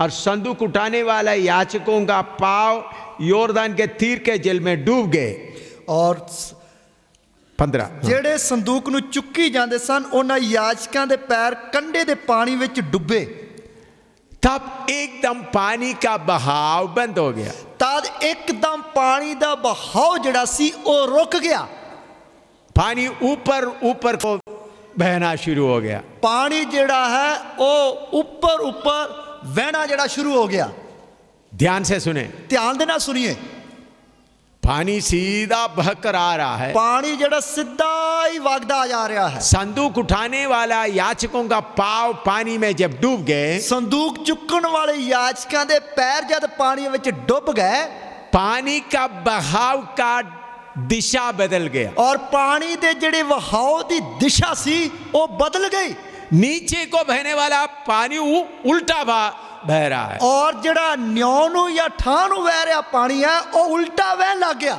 और संदूक उठाने वाला याजकों का पांव यरदन के तीर के जल में डूब गए। और 15 ਜਿਹੜੇ ਸੰਦੂਕ ਨੂੰ ਚੁੱਕੀ ਜਾਂਦੇ ਸਨ ਉਹਨਾਂ ਯਾਜਕਾਂ ਦੇ ਪੈਰ ਕੰਢੇ ਦੇ ਪਾਣੀ ਵਿੱਚ ਡੁੱਬੇ। तब एकदम पानी का बहाव बंद हो गया। तद एकदम पानी ਦਾ ਬਹਾव ਜਿਹੜਾ ਸੀ ਉਹ ਰੁਕ ਗਿਆ। पानी ऊपर ऊपर को बहना शुरू हो गया। पानी ਜਿਹੜਾ ਹੈ ਉਹ ऊपर ऊपर बहना ਜਿਹੜਾ शुरू हो गया। ध्यान से सुने, ध्यान देना सुनिए। पानी सीधा बहकर आ रहा है। पानी ਜਿਹੜਾ ਸਿੱਧਾ ਹੀ ਵਗਦਾ ਜਾ ਰਿਹਾ ਹੈ। संदूक उठाने वाला याजकों का पांव पानी में जब डूब गए, ਸੰਦੂਕ ਚੁੱਕਣ ਵਾਲੇ ਯਾਜਕਾਂ ਦੇ ਪੈਰ ਜਦ ਪਾਣੀ ਵਿੱਚ ਡੁੱਬ ਗਏ, पानी का बहाव का दिशा बदल गया और पानी ਦੇ ਜਿਹੜੇ ਵਹਾਅ ਦੀ ਦਿਸ਼ਾ ਸੀ ਉਹ ਬਦਲ ਗਈ। नीचे को बहने वाला पानी उल्टा बह रहा है और ਜਿਹੜਾ ਨਿਉ ਨੂੰ ਜਾਂ ਠਾਂ ਨੂੰ ਵਹਿ ਰਿਹਾ ਪਾਣੀ ਹੈ ਉਹ ਉਲਟਾ ਵਹਿਣ ਲੱਗ ਗਿਆ।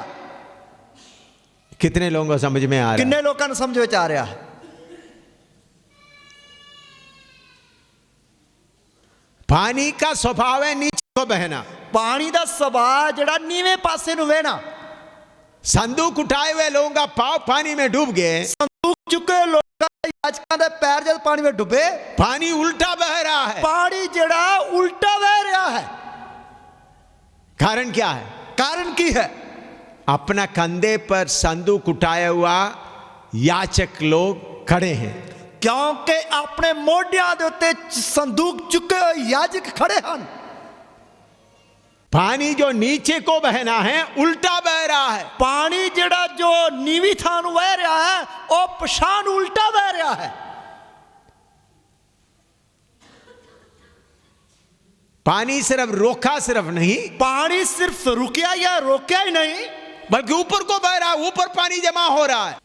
कितने लोगों को समझ में आ रहा है? ਕਿੰਨੇ ਲੋਕਾਂ ਨੂੰ ਸਮਝ ਵਿੱਚ ਆ ਰਿਹਾ ਹੈ? पानी का स्वभाव है नीचे को बहना। ਪਾਣੀ ਦਾ ਸੁਭਾਅ ਜਿਹੜਾ ਨੀਵੇਂ ਪਾਸੇ ਨੂੰ ਵਹਿਣਾ। संदूक उठाए हुए लोगों का पांव पानी में डूब गए, ਸੰਦੂਕ ਚੁੱਕੇ ਲੋਕਾਂ ਦੇ ਯਾਜਕਾਂ ਦੇ ਪੈਰ ਜਦ ਪਾਣੀ ਵਿੱਚ ਡੁੱਬੇ, पानी उल्टा बह रहा है। ਪਾਣੀ ਜਿਹੜਾ ਉਲਟਾ ਵਹਿ ਰਿਹਾ ਹੈ। कारण क्या है? कारण ਕੀ ਹੈ? अपना कंधे पर संदूक उठाया हुआ याचक लोग खड़े हैं। क्योंकि अपने ਮੋਢਿਆਂ ਦੇ ਉੱਤੇ ਸੰਦੂਕ ਚੁੱਕੇ ਹੋਏ ਯਾਜਕ ਖੜੇ ਹਨ। पानी जो नीचे को बहना है उल्टा बह रहा है। पानी ਜਿਹੜਾ ਜੋ ਨੀਵੀਂ ਥਾਂ ਨੂੰ ਵਹਿ ਰਿਹਾ ਹੈ ਉਹ ਪਛਾਣ ਨੂੰ ਉਲਟਾ ਵਹਿ ਰਿਹਾ ਹੈ। पानी सिर्फ रोका सिर्फ नहीं, पानी सिर्फ रुकिया या रोकिया ही नहीं बल्कि ऊपर को बह रहा है, ऊपर पानी जमा हो रहा है।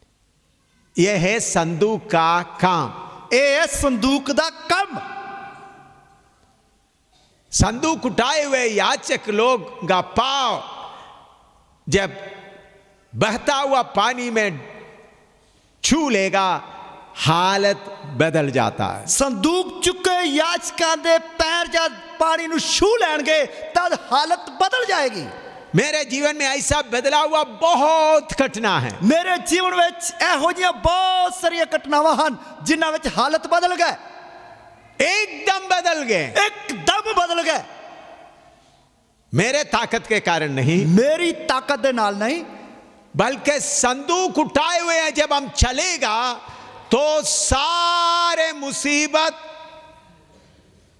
यह है संदूक का काम। ये है संदूक दा काम। संदूक उठाए हुए याचक लोग का पांव जब बहता हुआ पानी में छू लेगा हालत बदल जाता है। संदूक चुके याचकां दे पैर जब पानी ਨੂੰ ਛੂ ਲੈਣਗੇ तद हालत बदल जाएगी। मेरे जीवन में ऐसा बदला हुआ बहुत घटना है। मेरे जीवन ਵਿੱਚ ਇਹੋ ਜਿਹੀਆਂ ਬਹੁਤ ਸਾਰੀਆਂ ਘਟਨਾਵਾਂ ਹਨ ਜਿਨ੍ਹਾਂ ਵਿੱਚ ਹਾਲਤ ਬਦਲ ਗਏ। एकदम बदल गए, एकदम बदल गए। मेरे ताकत के कारण नहीं, मेरी ताकत दे नाल नहीं, बल्कि संदूक उठाए हुए हैं जब हम चलेगा तो सारे मुसीबत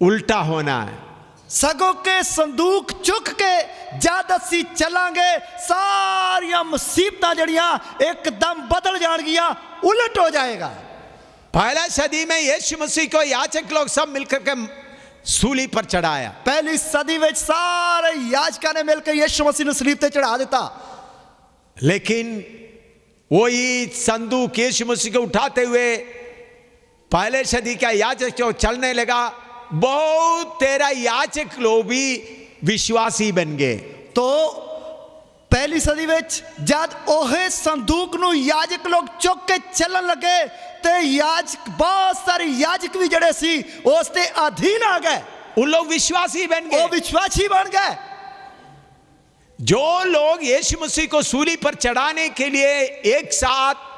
उल्टा होना है। सगों के संदूक चुक के जद असी चलांगे सारिया मुसीबत जड़ियां एकदम बदल जाएगियां, उलट हो जाएगा। पहला सदी में यीशु मसीह को याजक लोग सब मिलकर के सूली पर चढ़ाया। पहली सदी में सारे याजका ने मिलकर यीशु मसीह ने सलीब पे चढ़ा देता। लेकिन वही संदूक यीशु मसीह को उठाते हुए पहले सदी का याजक जो चलने लगा, बहुत तेरा याजक लोग भी विश्वासी बन गए। तो पहली सदी में जब ओहे संदूक नु याजक लोग चुक के चलन लगे ते याजक बहुत सारे याजक भी जड़े सी उसते अधीन आ गए, उन लोग विश्वासी बन गए। वो विश्वासी बन गए। जो लोग यीशु मसीह को सूली पर चढ़ाने के लिए एक साथ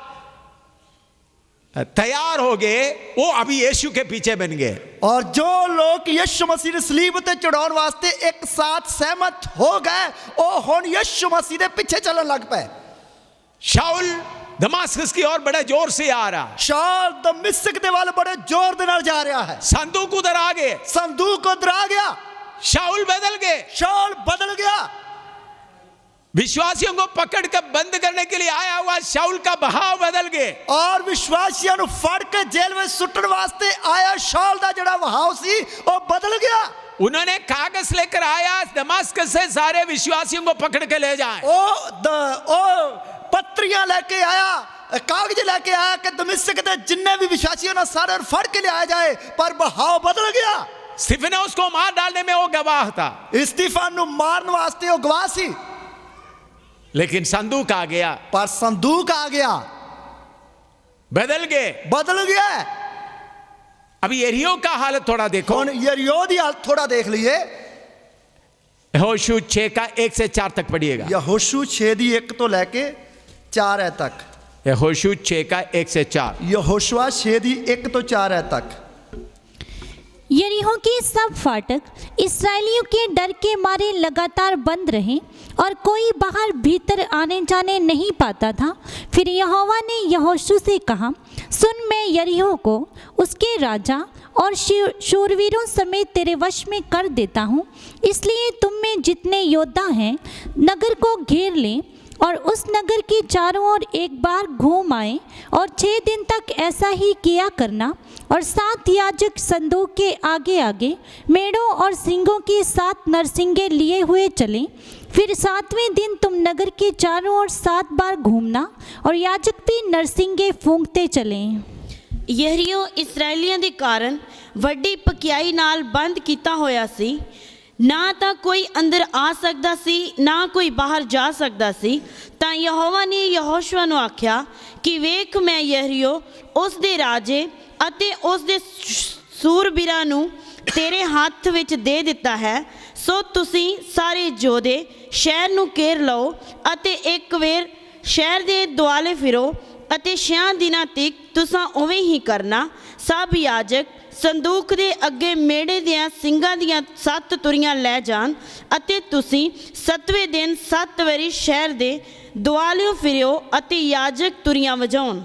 तैयार हो गए, वो अभी यीशु के पीछे बन गए। और जो लोग यीशु मसीह ने सलीब ते चढ़ाने वास्ते एक साथ सहमत हो गए, वो हुन यीशु मसीह के पीछे चलन लग पे। शाऊल दमास्कस की ओर बड़े जोर से आ रहा, शाऊल दमिश्क दे वाले बड़े जोर दे नाल जा रहा है। संदूक उधर आ गए, संदूक उधर आ गया, शाऊल बदल गए, शाऊल बदल गया। विश्वासियों को पकड़ कर बंद करने के लिए आया हुआ शाऊल का बहाव बदल गए, और विश्वासियों को फड़ के जेल में सुट्टन वास्ते आया शाऊल दा जड़ा बहाव सी वो बदल गया। उन्होंने कागज लेकर आया दमास्कस से सारे विश्वासियों को पकड़ के ले जाए। ओ पत्रियां लेके आया, कागज लेके आया कि दमिश्क के जिन्ने भी विश्वासियों ने सारे फड़ के ले आया जाए, पर बहाव बदल गया। स्तिफनुस को मार डालने में वो गवाह था, स्तिफन नु मारने वास्ते वो गवाह सी। लेकिन संदूक आ गया, पर संदूक आ गया, बदल गए, बदल गया। अभी यरीहो का हालत थोड़ा देखो, यरीहो दी हालत थोड़ा देख लिए। यहोशू 6 का 1 से 4 तक पढ़िएगा। यहोशू 6 दी 1 तो लेके 4 है तक। यहोशू 6 का 1 से 4। यहोशुआ 6 दी 1 तो 4 है तक। यरीहो के सब फाटक इस्राएलियों के डर के मारे लगातार बंद रहे और कोई बाहर भीतर आने जाने नहीं पाता था। फिर यहोवा ने यहोशू से कहा, सुन, मैं यरीहो को उसके राजा और शूरवीरों समेत तेरे वश में कर देता हूँ, इसलिए तुम में जितने योद्धा हैं नगर को घेर लें और उस नगर के चारों ओर एक बार घूम आए और 6 दिन तक ऐसा ही किया करना। और 7 याजक संदूक के आगे आगे मेढ़ों और सिंगों के 7 नरसिंगे लिए हुए चलें। फिर 7वें दिन तुम नगर के चारों ओर 7 बार घूमना और याजक भी नरसिंगे फूंकते चलें। यरीहो इस्राएलियों के कारण वड्डी पकियाई नाल बंद किया होया सी, ना तो कोई अंदर आ सकता सी ना कोई बाहर जा सकता सी। तां यहोवा ने यहोशुआ नूं आख्या कि वेख, मैं यरीहो उस दे राजे अते उस दे सूरबीरां नूं तेरे हाथ विच दे दिता है। सो तुसीं सारे जोधे शहर नूं घेर लओ अते एक वेर शहर दे दुआले फिरो अते 6 दिनां तक तुसां उवें ही करना। सब याजक संदूक दे अगे मेढ़े दियां सिंगां दियां 7 तुरियां लै जान अते तुसीं 7वें दिन 7 वारी शहर दे दुआलियों फिरियो अते याजक तुरियां वजाउन।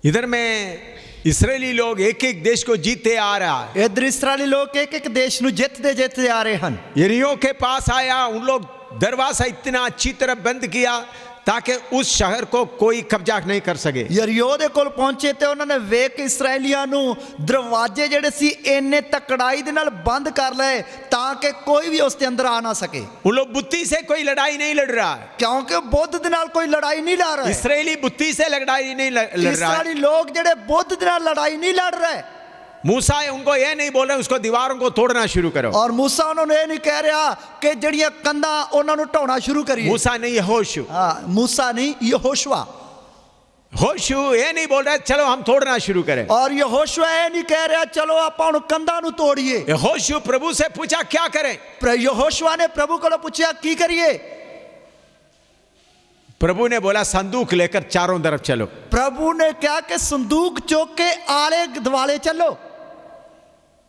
इधर में इस्राएली लोग एक एक देश को जीते आ रहा है। इधर इस्राएली लोग एक एक देश नु जीतते आ रहे हैं। यरीहो के पास आया, उन लोग दरवाजा इतना अच्छी तरह बंद किया ताकि उस शहर को कोई कब्जा नहीं कर सके। यरीहो दे कोल पहुंचे ते उन्होंने वेख इस्राएलियां नु दरवाजे जेड़े सी इन्ने तकड़ाई दे नाल बंद कर लए ताकि कोई भी उसके अंदर आ ना सके। उन लोग बुद्धि से कोई लड़ाई नहीं लड़ रहा है, क्योंकि बुद्ध दे नाल कोई लड़ाई नहीं लड़ रहा है। इसराइली बुद्धि से लड़ाई नहीं लड़ रहा है। इस्राएली लोग जेड़े बुद्ध दे नाल लड़ाई नहीं लड़ रहे। मूसा उनको ये नहीं बोल रहे उसको दीवारों को तोड़ना शुरू करो, और मूसा उन्होंने ये नहीं कह रहा कि जड़ियां कंधा उन्होंने ढाउना शुरू करिए। मूसा नहीं, यहोशू। हाँ, मूसा नहीं, यहोशुआ। यहोशू ये नहीं बोल रहा चलो हम तोड़ना शुरू करें, और यहोशुआ ये नहीं कह रहा चलो आप कंधा नु तोड़िए। यहोशू प्रभु से पूछा क्या करें। यहोशुआ ने प्रभु को पूछा की करिए। प्रभु ने बोला संदूक लेकर चारों तरफ चलो। प्रभु ने क्या कि संदूक चौक के आले दुआले चलो।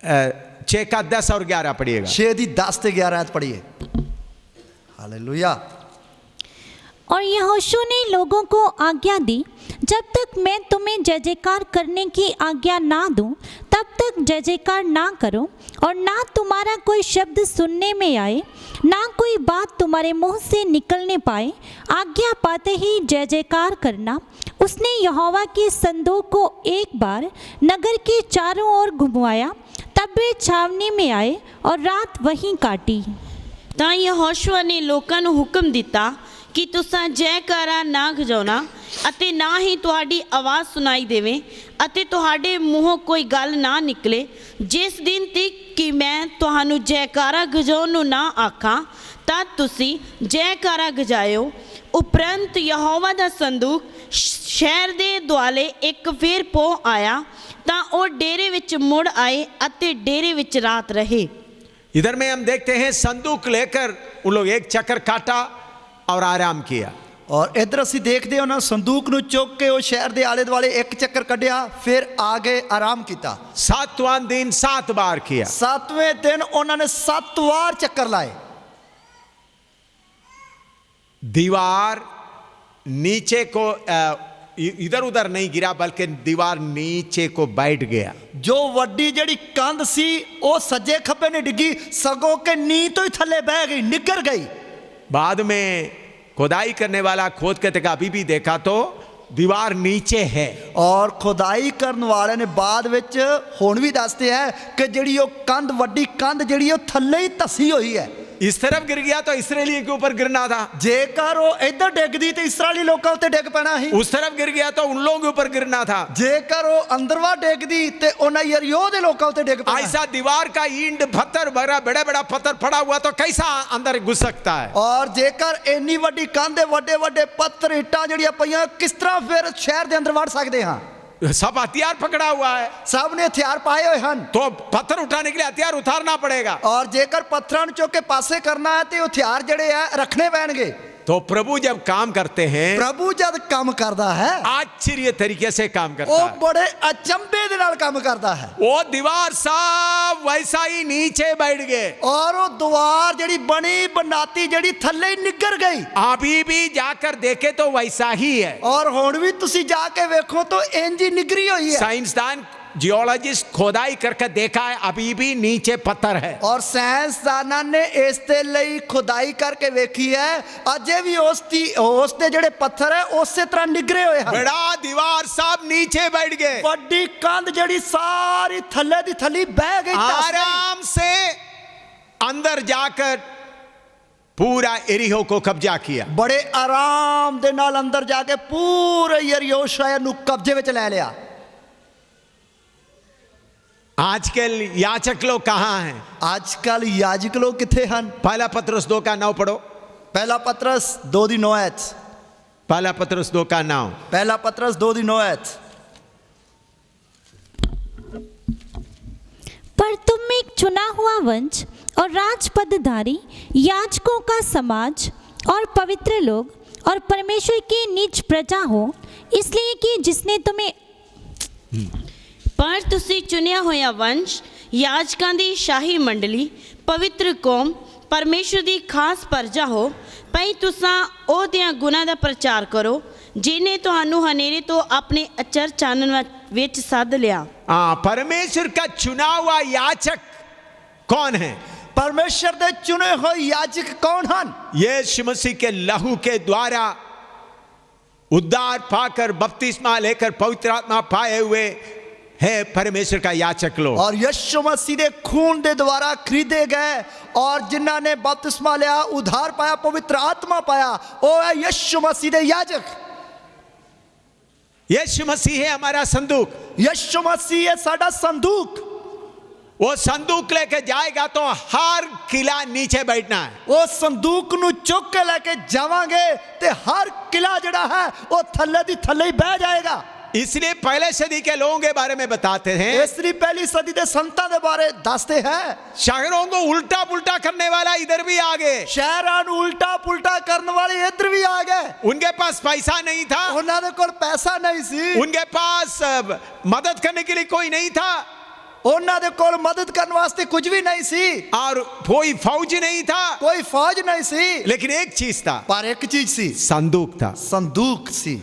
6 का 10 और 11 पढ़िएगा। 6 दी 10 से 11 पढ़िए। हालेलुया। और यहोशू ने लोगों को आज्ञा दी, जब तक मैं तुम्हें जय जयकार करने की आज्ञा ना दूं, तब तक जय जयकार ना करो, और ना तुम्हारा कोई शब्द सुनने में आए, ना कोई बात तुम्हारे मुंह से निकलने पाए। आज्ञा पाते ही जय जयकार करना। उसने यहोवा के संदूक को एक बार नगर के चारों ओर घुमाया, तब वे छावनी में आए और रात वहीं काटी। ਤਾਂ ਯਹੋਸ਼ੂਆ ਨੇ ਲੋਕਾਂ ਨੂੰ ਹੁਕਮ ਦਿੱਤਾ ਕਿ ਤੁਸਾਂ ਜੈਕਾਰਾ ਨਾ ਗਜਾਉਣਾ ਅਤੇ ਨਾ ਹੀ ਤੁਹਾਡੀ ਆਵਾਜ਼ ਸੁਣਾਈ ਦੇਵੇ ਅਤੇ ਤੁਹਾਡੇ ਮੂੰਹੋਂ ਕੋਈ ਗੱਲ ਨਾ ਨਿਕਲੇ, ਜਿਸ ਦਿਨ ਤੱਕ ਕਿ ਮੈਂ ਤੁਹਾਨੂੰ ਜੈਕਾਰਾ ਗਜਾਉਣ ਨੂੰ ਨਾ ਆਖਾਂ ਤਾਂ ਤੁਸੀਂ ਜੈਕਾਰਾ ਗਜਾਇਓ। ਉਪਰੰਤ ਯਹੋਵਾ ਦਾ ਸੰਦੂਕ ਸ਼ਹਿਰ ਦੇ ਦੁਆਲੇ ਇੱਕ ਫੇਰ ਪੋ ਆਇਆ ਤਾਂ ਉਹ ਡੇਰੇ ਵਿੱਚ ਮੁੜ ਆਏ ਅਤੇ ਡੇਰੇ ਵਿੱਚ ਰਾਤ ਰਹੇ। इधर में हम देखते हैं संदूक लेकर उन लोग एक चक्कर काटा और आराम किया। और इधर ਅਸੀਂ ਦੇਖਦੇ ਹਾਂ ਉਹਨਾਂ ਸੰਦੂਕ ਨੂੰ ਚੁੱਕ ਕੇ ਉਹ ਸ਼ਹਿਰ ਦੇ ਆਲੇ ਦੁਆਲੇ ਇੱਕ ਚੱਕਰ ਕੱਢਿਆ, ਫਿਰ ਆ ਗਏ ਆਰਾਮ ਕੀਤਾ। 7वां दिन 7 बार किया। 7वें दिन ਉਹਨਾਂ ਨੇ 7 ਵਾਰ ਚੱਕਰ ਲਾਏ। दीवार नीचे को इधर उधर नहीं गिरा, बल्कि दीवार नीचे को बैठ गया। जो वड्डी जड़ी कंध सी वो सज्जे खब्बे ने डिगी, सगों के नी तो ही थल्ले बह गई, निगर गई। बाद में खुदाई करने वाला खोद के तक अभी भी देखा तो दीवार नीचे है। और खुदाई करने वाले ने बाद विच हुण भी दसते हैं कि जड़ी वो कंध वड्डी कंध जड़ी वो थल्ले ही धसी हुई है। इस तरफ गिर गया तो इसराइली के ऊपर गिरना था। जेकर वो इधर डिगदी तो इसराइली लोगों उत्ते डिग पैना ही। उस तरफ गिर गया तो उन लोगों के ऊपर गिरना था। जेकर वो अंदरवा डिगदी तो उन्हें यरीहो दे लोगों उत्ते डिग पैना। ऐसा दीवार का ईंट पत्थर बड़ा बड़ा बड़ा पत्थर पड़ा हुआ तो कैसा अंदर घुस सकता है। और जेकर इन्नी वड्डी कंध वड्डे वड्डे पत्थर ईंटां जड़ियां पईयां किस तरह फिर शहर दे अंदर वड़ सकते हैं। सब हथियार पकड़ा हुआ है, सब ने हथियार पाए हुए हैं, तो पत्थर उठाने के लिए हथियार उतारना पड़ेगा। और जेकर पत्थरों चुक के पासे करना है तो हथियार जड़े है रखने पैणगे। तो प्रभु जब काम करते हैं, प्रभु जब काम करता है आश्चर्य तरीके से काम करता वो है, बड़े अचंभे दे नाल काम करता है। वो दीवार सब वैसा ही नीचे बैठ गए और वो दीवार जड़ी बनी बनाती जड़ी थल्ले ही निगर गई। अभी भी जाकर देखे तो वैसा ही है। और हुण भी तुसी जाके देखो तो इंज ही निगरी हुई है। साइंसदान जियोलॉजिस्ट खोदाई करके देखा है, अभी भी नीचे पत्थर है। और साइंसदाना ने इसते लई खुदाई करके देखी है, अजे भी उसते जड़े पत्थर है उसी तरह निगरे हुए हैं। बड़ा दीवार सब नीचे बैठ गए, बड़ी कंध जड़ी सारी थल्ले दी थली बह गई। आराम से अंदर जाकर पूरा एरिहो को कब्जा किया। बड़े आराम दे नाल अंदर जाके पूरे यरीहो शहर नु कब्जे विच ले लिया। आजकल याचक लोग कहाँ हैं? आजकल याजक लोग किथे हैं? पहला पतरस 2 का 9 पढ़ो। पहला पतरस 2 दी 9 आयत। पहला पतरस 2 का 9। पहला पतरस 2 दी 9 आयत। पर तुम एक चुना हुआ वंश और राजपदधारी, याजकों का समाज और पवित्र लोग और परमेश्वर की निज प्रजा हो, इसलिए कि जिसने तुम्हें पर तुसी चुनिया होया वंश, याजकां दी शाही मंडली, पवित्र कौम, परमेश्वर दी खास प्रजा हो, पई तुसां ओहदियां गुणां दा प्रचार करो जिन्हें तुहानू हनेरे तो अपने अचर चानन विच सद लिया। परमेश्वर का चुना हुआ याचक कौन है? परमेश्वर दे चुने हुए याजक कौन हैं? यीशु मसीह के लहू के द्वारा उद्धार पाकर बपतिस्मा लेकर पवित्र आत्मा पाए हुए है परमेश्वर का याचक लोग। और यीशु मसीह के खून के द्वारा खरीदे गए और जिन्हों ने बपतिस्मा लिया, उद्धार पाया, पवित्र आत्मा पाया, वो है यीशु मसीह के याजक। यीशु मसीह है हमारा संदूक। यीशु मसीह है साडा संदूक। वो संदूक लेके जाएगा तो हर किला नीचे बैठना है। वो संदूक नु चुक के लेके जावांगे ते हर किला जड़ा है वो थल्ले दी थल्ले ही बह जाएगा। इसलिए पहले सदी के लोगों के बारे में बताते हैं, इसलिए पहली सदी के संतां दे बारे दसते हैं। शहरों को उल्टा पुल्टा करने वाला इधर भी आ गए, शहरां नु उल्टा पुल्टा करने वाले इधर भी आ गए। उनके पास पैसा नहीं था, उन्हां दे कोल पैसा नहीं सी, उनके पास मदद करने के लिए कोई नहीं था, ਉਹਨਾਂ ਦੇ ਕੋਲ ਮਦਦ ਕਰਨ ਵਾਸਤੇ ਕੁਝ ਵੀ ਨਹੀਂ ਸੀ और कोई फौज नहीं था, ਕੋਈ ਫੌਜ ਨਹੀਂ ਸੀ लेकिन एक चीज था, ਪਰ ਇੱਕ ਚੀਜ਼ ਸੀ संदूक था। ਸੰਦੂਕ ਸੀ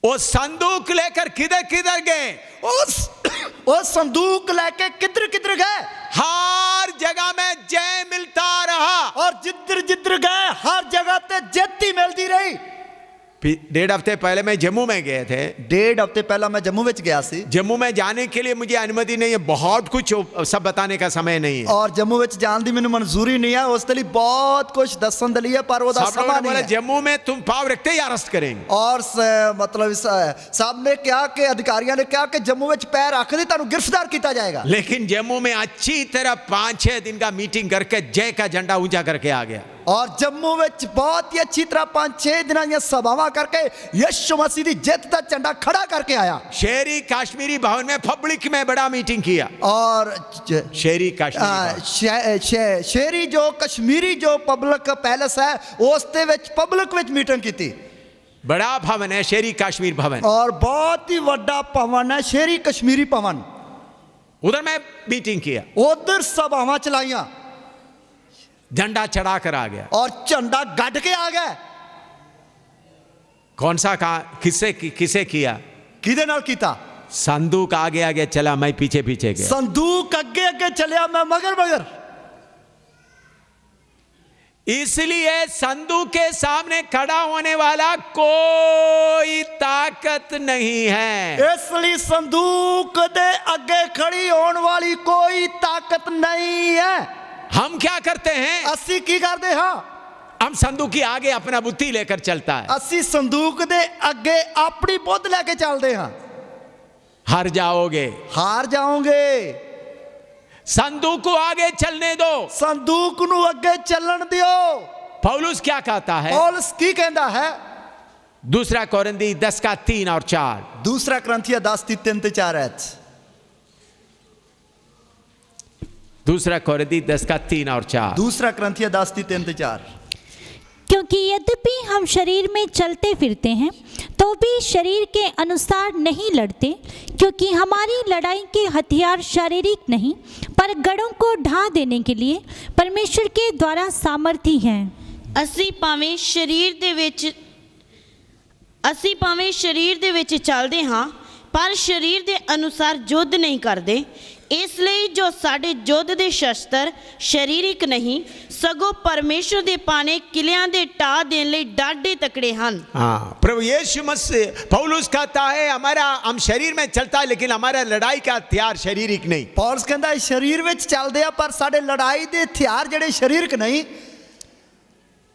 वो संदूक लेकर किधर किधर गए? ਉਹ ਸੰਦੂਕ ਲੈ ਕੇ ਕਿੱਧਰ ਕਿੱਧਰ ਗਏ हर जगह में जय मिलता रहा। और जिधर जिधर गए हर जगह ते जित ही मिलती रही। 1.5 हफ्ते पहले मैं जम्मू में गए थे। 1.5 हफ्ते पहला मैं जम्मू में गया सी। जम्मू में जाने के लिए मुझे अनुमति नहीं है, बहुत कुछ सब बताने का समय नहीं है। और जम्मू में जान दी मैंने मंजूरी नहीं है, उस लिए बहुत कुछ दसन दली है पर वो समा नहीं है। जम्मू में तुम पाव रखते ही अरेस्ट करेंगे। और मतलब साहब ने क्या कि अधिकारियों ने क्या कि जम्मू में पैर रख दी तानु गिरफ्तार किया जाएगा। लेकिन जम्मू में अच्छी तरह 5-6 दिन का मीटिंग करके जय का झंडा ऊंचा करके आ गया। और जम्मू में बहुत ही अच्छी तरह 5-6 दिन सभावां करके यीशु मसीह दी जित का झंडा खड़ा करके आया। शेरी कश्मीरी भवन में पब्लिक में बड़ा मीटिंग किया। और शेरी कश्मीरी शेरी जो कश्मीरी जो पब्लिक पैलेस है उसते विच पब्लिक विच मीटिंग की थी। बड़ा भवन है शेरी कश्मीर भवन, और बहुत ही बड़ा भवन है शेरी कश्मीरी भवन। उधर मैं मीटिंग किया, उधर सभावां चलाइया, झंडा चढ़ा कर आ गया और झंडा गढ़ के आ गया। कौन सा कहा किसे किया? किदे नाल कीता? संदूक आगे आगे चला, मैं पीछे पीछे गया। संदूक आगे आगे चलिया, मैं मगर मगर। इसलिए संदूक के सामने खड़ा होने वाला कोई ताकत नहीं है। इसलिए संदूक दे आगे खड़ी होने वाली कोई ताकत नहीं है। हम क्या करते हैं? अस्सी की करते हाँ, हम संदूक के आगे अपना बुद्धि लेकर चलता है। अस्सी संदूक दे आगे अपनी बुद्ध लेके चलते हाँ। हार जाओगे, हार जाओगे। संदूक को आगे चलने दो, संदूक नु आगे चलन दियो। पौलुस क्या कहता है? पौलुस की कहता है? 2 कोरिन्थी 10:3 और 4। 2 कोरिन्थियों 10:3-4 है। 2 कोरिन्थी 10:3 और 4। 2 कोरिन्थियों 10:3-4। क्योंकि यद्यपि हम शरीर में चलते फिरते हैं तो भी शरीर के अनुसार नहीं लड़ते, क्योंकि हमारी लड़ाई के हथियार शारीरिक नहीं पर गढ़ों को ढा देने के लिए परमेश्वर के द्वारा सामर्थी हैं। ਅਸੀਂ ਭਾਵੇਂ ਸ਼ਰੀਰ ਦੇ ਵਿੱਚ ਚੱਲਦੇ ਹਾਂ ਪਰ ਸਰੀਰ ਦੇ ਅਨੁਸਾਰ ਯੁੱਧ ਨਹੀਂ ਕਰਦੇ। ਇਸ ਲਈ ਜੋ ਸਾਡੇ ਯੁੱਧ ਦੇ ਸ਼ਸਤਰ ਸਰੀਰਿਕ ਨਹੀਂ ਸਗੋਂ परमेश्वर ਦੇ पाने किलियां दे टा देने ਲਈ डाढ़े तकड़े ਹਨ। हाँ, प्रभु यीशु मसीह पौलुस कहता है हम शरीर में चलता है लेकिन हमारा लड़ाई का हथियार शरीरिक नहीं। पौलुस कहता है शरीर में चलते हैं पर साडे लड़ाई दे हथियार जेडे शरीरिक नहीं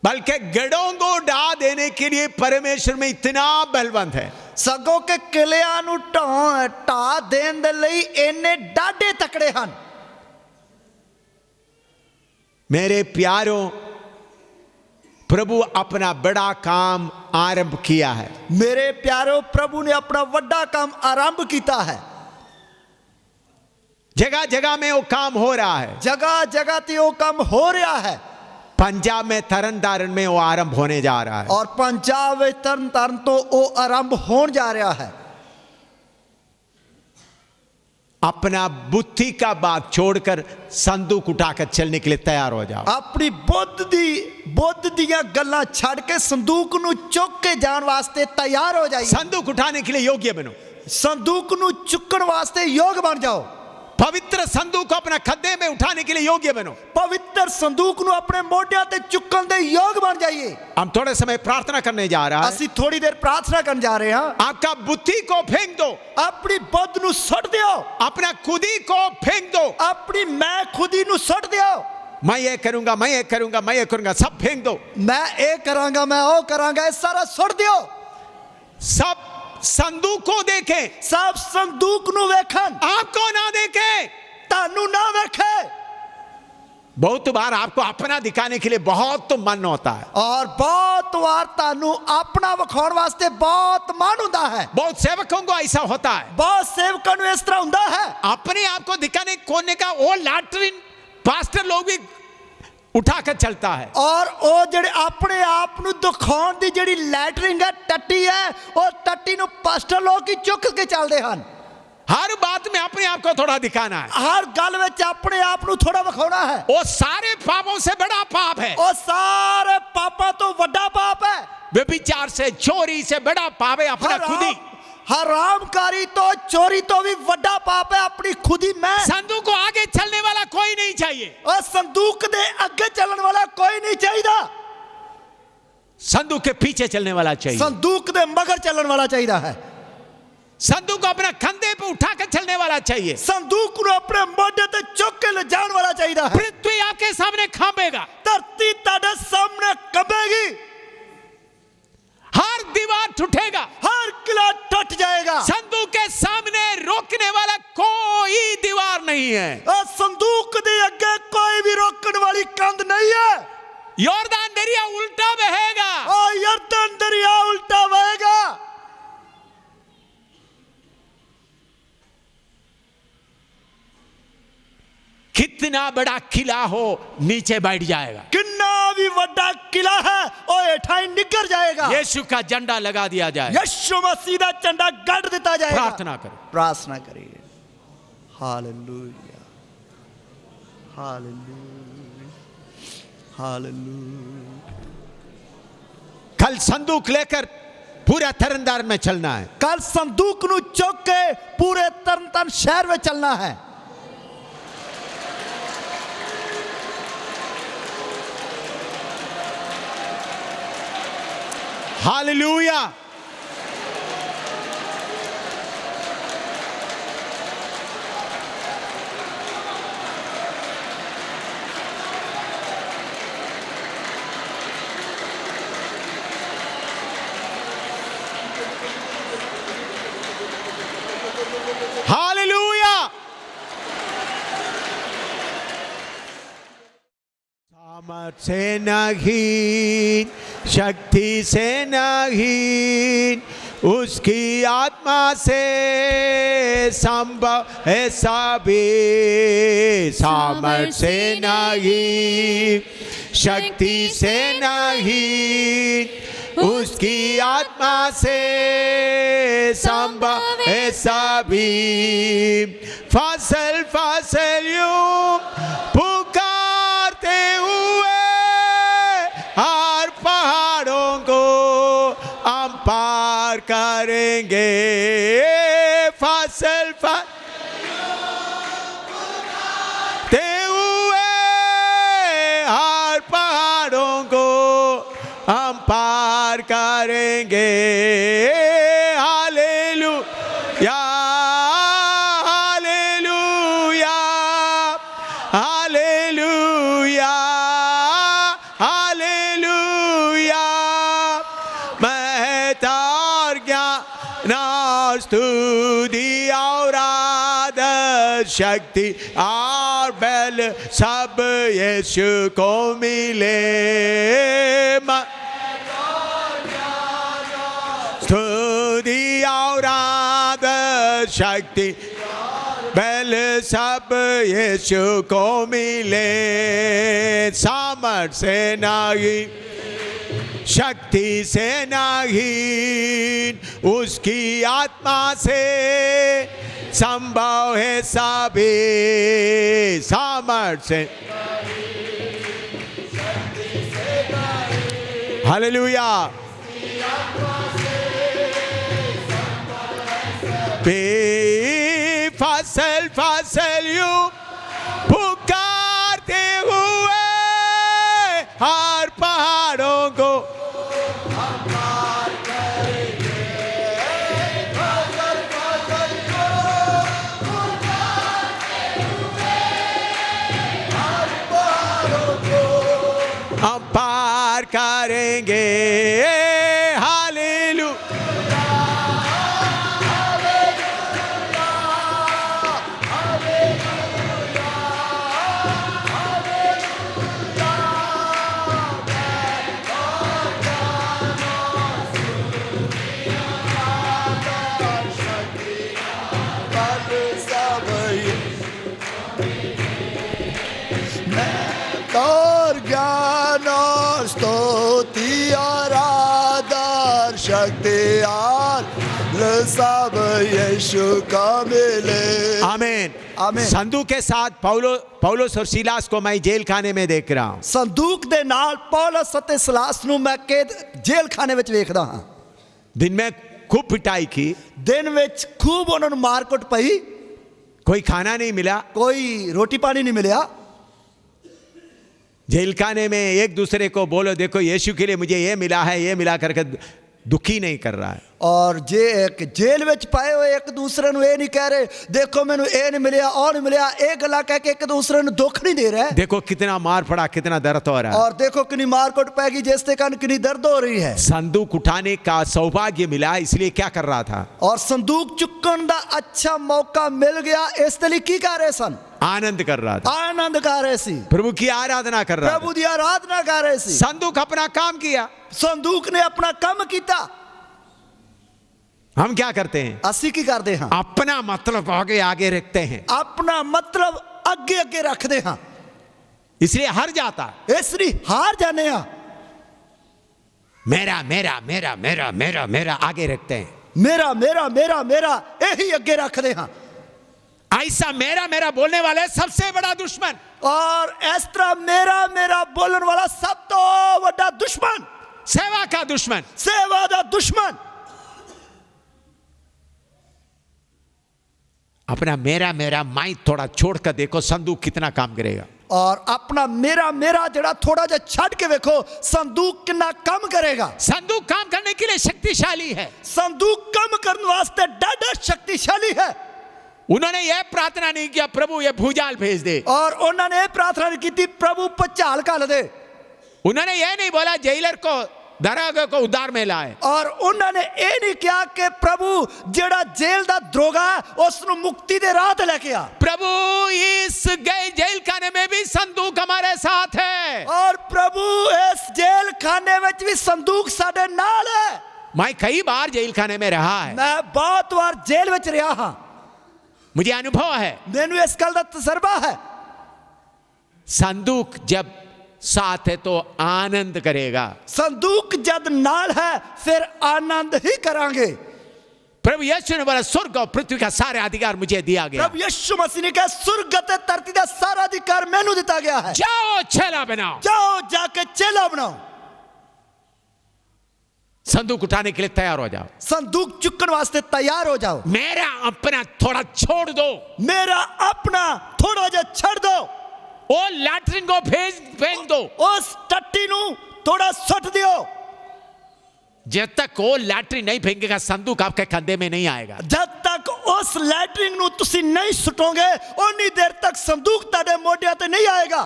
बल्कि गढ़ों को ढा देने के लिए परमेश्वर में इतना बलवंत है। सगों के किलियां नु टा देन दे लई इन्ने डाढ़े तकड़े हन। मेरे प्यारों, प्रभु अपना बड़ा काम आरंभ किया है। मेरे प्यारों, प्रभु ने अपना बड़ा काम आरंभ किया है। जगह जगह में वो काम हो रहा है, जगह जगह ते वो काम हो रहा है। पंजाब में तरनतारन में वो आरंभ होने जा रहा है, और पंजाब में तरनतारन तो वो आरंभ होने जा रहा है। अपना बुद्धि का बात छोड़कर संदूक उठाकर चलने के लिए तैयार हो जाओ। अपनी बुद्ध दियां गल्लां छड़ के संदूक नु चुक के जान वास्ते तैयार हो जाइए। संदूक उठाने के लिए योग्य बनो, संदूक नु चुकन वास्ते योग्य बन जाओ। पवित्र संदूक को अपना खद्दे में उठाने के लिए योग्य बनो। पवित्र संदूक नु अपने मोढियां ते चुकन दे योग्य बन जाइए। हम थोड़े समय प्रार्थना करने जा रहा है। ਅਸੀਂ थोड़ी देर प्रार्थना करने जा रहे हैं। आपका बुद्धि को फेंक दो, अपनी बुद्ध नु सट दियो। अपना खुदी को फेंक दो, अपनी मैं खुदी नु सट दियो। मैं ये करूंगा, मैं ये करूंगा, मैं ये करूंगा, सब फेंक दो। मैं ये करांगा, मैं वो करांगा, ये सारा सट दियो। सब संदूक को देखें, सब संदूक नु वेखन, आपको ना देखें, तानू ना वेखे। बहुत बार आपको अपना दिखाने के लिए बहुत तो मन होता है, और बहुत बार तानू अपना वखाण वास्ते बहुत मन हुंदा है। बहुत सेवकों को ऐसा होता है, बहुत सेवकों नु इस तरह हुंदा है। अपने आप को दिखाने कोने का वो लैट्रिन पास्टर लोग भी उठाकर चलता है। और वो जेड़े अपने आप नु दिखाउण दी जेड़ी लैटरिंग है, टट्टी है, और टट्टी नु पास्टर लोग ही चुक के चलते हैं। हर बात में अपने आप को थोड़ा दिखाना है, हर गल में अपने आप को थोड़ा विखाना है। वो सारे पापों से बड़ा पाप है, वो सारे पापों तो बड़ा पाप है। व्यभिचार से, चोरी से बड़ा पाप है अपना खुद ही। हरामकारी तो, चोरी तो भी बड़ा पाप है अपनी खुद ही में। संदूक को आगे चलने वाला कोई नहीं चाहिए, और संदूक दे आगे चलने वाला कोई नहीं चाहिए, संदूक के पीछे चलने वाला चाहिए। संदूक दे मगर चलने वाला चाहिए है। संदूक को अपने कंधे पे उठा के चलने वाला चाहिए। संदूक को अपने मोढे ते चुक के ले जाने वाला चाहिए है। पृथ्वी आपके सामने कांपेगा, धरती तेरे सामने कंपेगी, हर दीवार टूटेगा, हर किला टूट जाएगा। संदूक के सामने रोकने वाला कोई दीवार नहीं है, और संदूक दे आगे कोई भी रोकने वाली कंध नहीं है। यॉर्दान दरिया उल्टा बहेगा, और यॉर्दान दरिया उल्टा बहेगा। कितना बड़ा किला हो नीचे बैठ जाएगा, कितना भी बड़ा किला है और हेठाई निकल जाएगा। यीशु का झंडा लगा दिया जाए, यीशु मसीह का झंडा गाड़ दिया जाएगा। प्रार्थना करो, प्रार्थना करिए। Hallelujah, hallelujah, hallelujah. कल संदूक लेकर पूरे तरनतारन में चलना है, कल संदूक नु चुक के पूरे तरनतारन शहर में चलना है। हालेलुया। हालेलुया। सामर्थ से नहीं, शक्ति से नहीं, उसकी आत्मा से संभव है सभी। सामर्थ से नहीं, शक्ति से नहीं, उसकी आत्मा से संभव है सभी। फसल फसल यूं पुकारते हुए हर पहाड़ों को हम पार करेंगे। फसल पुकारते हुए हर पहाड़ों को हम पार करेंगे। Hallelujah, hallelujah, hallelujah, hallelujah. महत्ता और ज्ञान और स्तुति और आदर, शक्ति और बल सब यीशु को मिले। स्तुति और आदर, शक्ति बल सब यीशु को मिले। सामर्थ से नहीं, शक्ति से नहीं, उसकी आत्मा से संभव है सभी। सामर्थ से, हालेलुया। फसल फसल यूं पुकारते हुए हर पहाड़ों को हम पार करेंगे। स्तुति और आदर, शक्ति और सब यीशु को मिले। आमीन आमीन। संदूक के साथ पौलुस और सीलास को मैं जेल खाने में देख रहा हूं। संदूक दे नाल पौलुस अते सिलास नूं मैं कैद जेल खाने विच वेखदा हां। दिन में खूब पिटाई की, दिन विच खूब उन्हां नूं मारकुट पई, कोई खाना नहीं मिला, कोई रोटी पानी नहीं मिला। जेल खाने में एक दूसरे को बोलो देखो यीशु के लिए मुझे ये मिला है, ये मिला करके दुखी नहीं कर रहा है। और जेल विच पाए हुए एक दूसरे नूं ये नहीं कह रहे देखो मैनू ये नहीं मिलिया और नहीं मिलिया, ये गल्लां कह के एक दूसरे नूं दुख नहीं दे रहे। देखो कितना मार पड़ा, कितना दर्द हो रहा है, और देखो कितनी मारकुट पैगी जिसके कारण कितनी दर्द हो रही है। संदूक उठाने का सौभाग्य मिला, इसलिए क्या कर रहा था? और संदूक चुकन का अच्छा मौका मिल गया, इसलिए की कर रहे सन? आनंद कर रहा था, आनंद कर रहे सी, प्रभु की आराधना कर रहा था, प्रभु की आराधना कर रहे सी। संदूक अपना काम किया, संदूक ने अपना काम किया। हम क्या करते हैं? असी की करते हैं? अपना मतलब आगे आगे रखते हैं, अपना मतलब अगे अगे रखते हैं, इसलिए हार जाता, इसलिए हार जाने हैं। मेरा मेरा मेरा मेरा मेरा मेरा आगे रखते हैं, मेरा मेरा मेरा मेरा यही अगे रखते हैं। ऐसा मेरा मेरा बोलने वाले सबसे बड़ा दुश्मन, और इस तरह मेरा मेरा बोलने वाला सब तो बड़ा दुश्मन, सेवा का दुश्मन, सेवा का दुश्मन। अपना मेरा मेरा माई थोड़ा छोड़कर देखो संदूक कितना काम करेगा। और अपना मेरा मेरा जड़ा थोड़ा जा छड़ के देखो संदूक कितना काम करेगा। संदूक काम करने के लिए शक्तिशाली है, संदूक काम करने वास्ते डाढ़ा शक्तिशाली है। उन्होंने यह प्रार्थना नहीं किया प्रभु ये भूजाल भेज दे, और उन्होंने यह प्रार्थना नहीं की थी प्रभु पचाल काल दे। उन्होंने यह नहीं बोला जेलर को दरोगा को उद्धार में लाए, और उन्होंने ये नहीं किया कि प्रभु जेड़ा जेल दा दरोगा उसनु मुक्ति दे राह ते लेके आ। प्रभु इस गए जेल खाने में भी संदूक हमारे साथ है, और प्रभु इस जेल खाने में भी संदूक साडे नाल है। मैं कई बार जेल खाने में रहा है, मैं बहुत बार जेल विच रहा हां, मुझे अनुभव है, मैनू इस गल दा तजर्बा है। संदूक जब साथ है तो आनंद करेगा, संदूक जब नाल है फिर आनंद ही करांगे। प्रभु यीशु ने बोला स्वर्ग और पृथ्वी का सारा अधिकार मुझे दिया गया। प्रभु यीशु मसीह ने कहा स्वर्ग ते धरती का सारा अधिकार मैनू दिता गया है। जाओ चेला बनाओ, जाओ जाके चेला बनाओ। संदूक उठाने के लिए तैयार हो जाओ, संदूक चुकन वास्ते तैयार हो जाओ। मेरा अपना थोड़ा छोड़ दो, मेरा अपना थोड़ा जा छड़ दो, ओ लैट्रिन को फेंक दो, उस टट्टी नू थोड़ा सुट दियो। जब तक वो लैट्रिन नहीं फेंकेगा संदूक आपके कंधे में नहीं आएगा। जब तक उस लैट्रिन नू तुसी नहीं सुटोगे उतनी देर तक संदूक ताडे मोढे ते नहीं आएगा।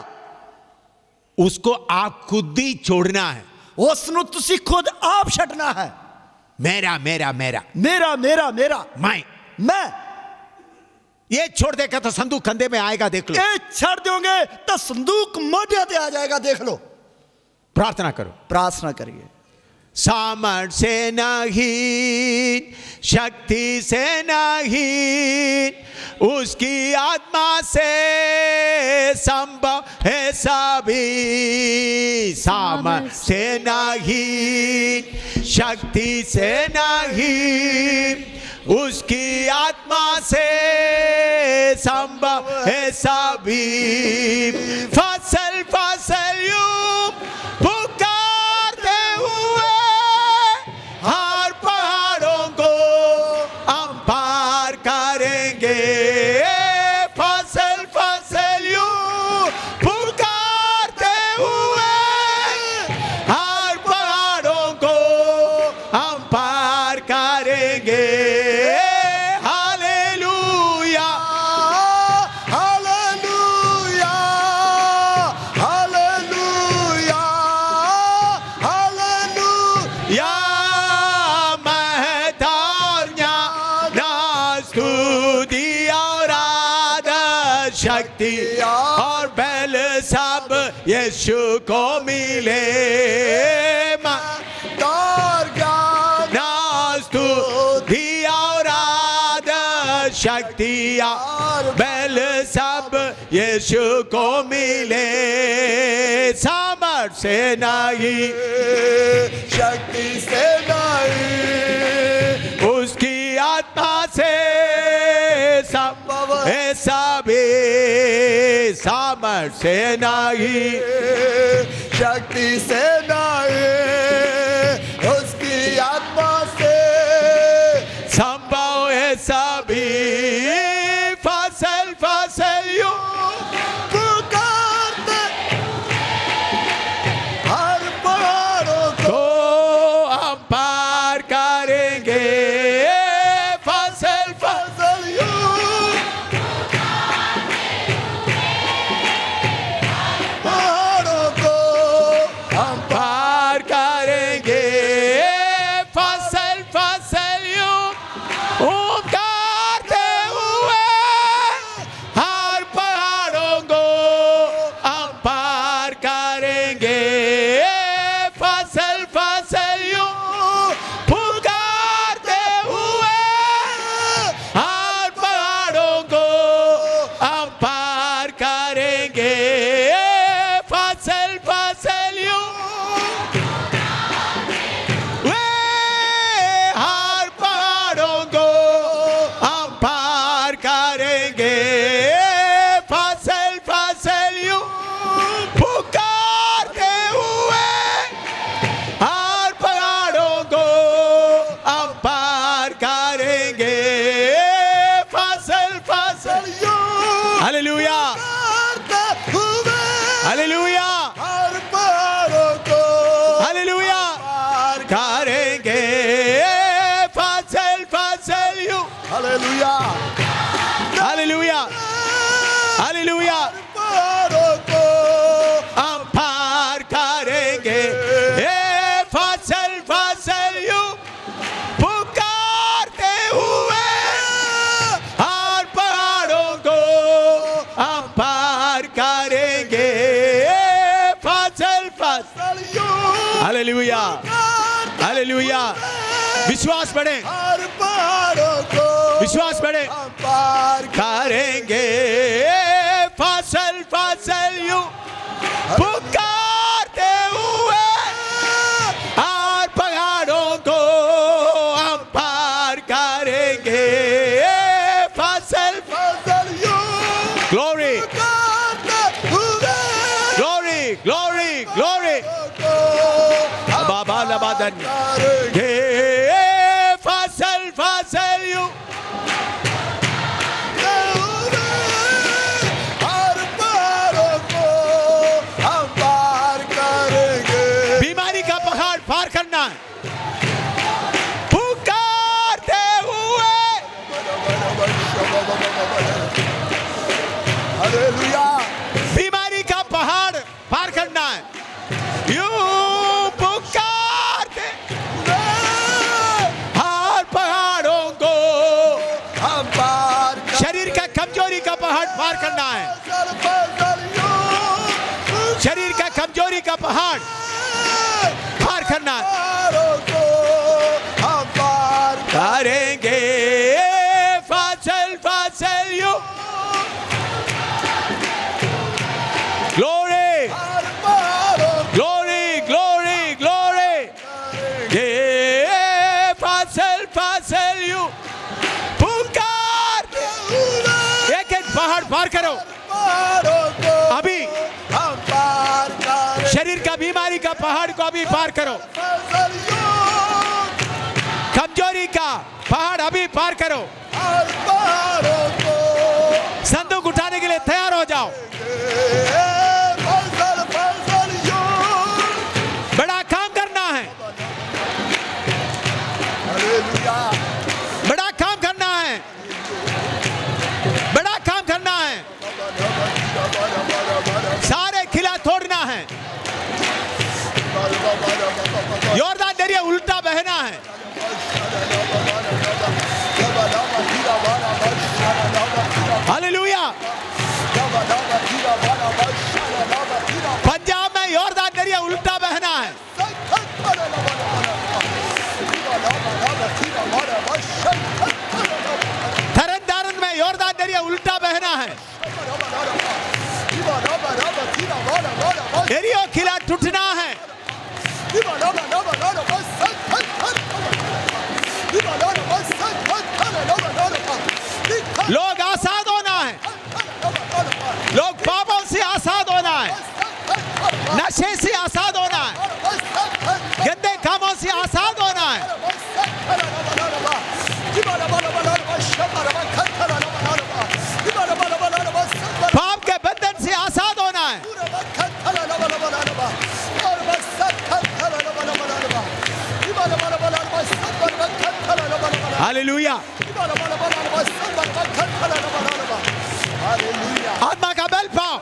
उसको आप खुद ही छोड़ना है, उसनु तुसी खुद आप छड़ना है। मेरा मेरा मेरा मेरा मेरा मेरा मैं ये छोड़ देगा तो संदूक कंधे में आएगा, देख लो। ये छड़ दोगे तो संदूक मोढे ते आ जाएगा, देख लो। प्रार्थना करो, प्रार्थना करिए। सामर्थ से नहीं, शक्ति से नहीं, उसकी आत्मा से संभव है सभी। सामर्थ से नहीं, शक्ति से नहीं, उसकी आत्मा से संभव है सभी। फसल फसल यूं पुकारते हुए हर पहाड़ों को हम पार करेंगे। फसल फसल यूं पुकारते हुए हर पहाड़ों को हम पार करेंगे। Hallelujah hallelujah hallelujah hallelujah. या महतारня ना स्तुति और आदर शक्ति और बल सब यीशु को मिले। ना स्तुति और आदर शक्ति और बल सब यीशु को मिले। सामर्थ से नहीं, शक्ति से नहीं, उसकी आत्मा से संभव ऐसा भी सामर्थ्य से नहीं, शक्ति से नहीं, उसकी आत्मा से संभव ऐसा भी फसल फसल यूं पुकारते हर पहाड़ों को हम पार करेंगे, फसल फसल यूं पहाड़ों को हम पार करेंगे, फसल फसल यूं उतारते हुए हर पहाड़ों को हम पार करेंगे, फसल फसल यूं पुकारते हुए हर पहाड़ों को हम पार करेंगे, फसल फसल यूं वे हर पहाड़ों को हम पार करेंगे, फसल फसल यूं पुकारते हुए हर पहाड़ों को हम पार करेंगे, फसल फसल यूं हालेलुया पुकारते हुए हालेलुया हर पहाड़ों को हालेलुया पार करेंगे, फसल फसल यूं हालेलुया हालेलुया हालेलुया पहाड़ों को हम पार करेंगे, फसल फसल यूं पुकारते हुए हर पहाड़ों को हम पार करेंगे, फसल फसल हालेलुया हालेलुया विश्वास बढ़े, हर पहाड़ों को विश्वास बढ़े, हम पार करेंगे, फसल फसल यूं पुकारते हुए हर पहाड़ों को हम पार करेंगे, फसल फसल यूं ग्लोरी पुकारते हुए ग्लोरी ग्लोरी ग्लोरी को हम बाबा लबादन करेंगे। फसल फसल यूं हर पहाड़ों को हम पार करेंगे। बीमारी का पहाड़ पार करना है, पुकारते हुए हालेलुया बीमारी का पहाड़ पार करना है, यूं पुकारते हर पहाड़ों को हम पार शरीर का कमजोरी का पहाड़ पार करना है, शरीर का कमजोरी का पहाड़ पार करना है, पहाड़ों को हम पार करेंगे, फसल फसल यूं ग्लोरी हर पहाड़ों ग्लोरी ग्लोरी ग्लोरी ये फसल फसल यूं पुकारते एक एक पहाड़ पार करो पहाड़ों को अभी, हम पार करेंगे। शरीर का बीमारी का पहाड़ को अभी पार करो, फसल यूं कमजोरी का पहाड़ अभी पार करो, हर पहाड़ों को संदूक उठाने के लिए तैयार हो जाओ, फसल फसल यूं बड़ा काम करना है, हालेलुया बड़ा काम करना है, बड़ा काम करना है, सारे खिला तोड़ना है, योरदान दरिया उल्टा बहना है, हालेलुया पंजाब में योरदान दरिया उल्टा बहना है, तरन में योरदान दरिया उल्टा बहना है, एरियो खिला टूटना है, नशे से आजाद होना है, गंदे कामों से आजाद होना है। पाप के बंधन से आजाद होना है। हालेलुया। आत्मा का बल पाओ।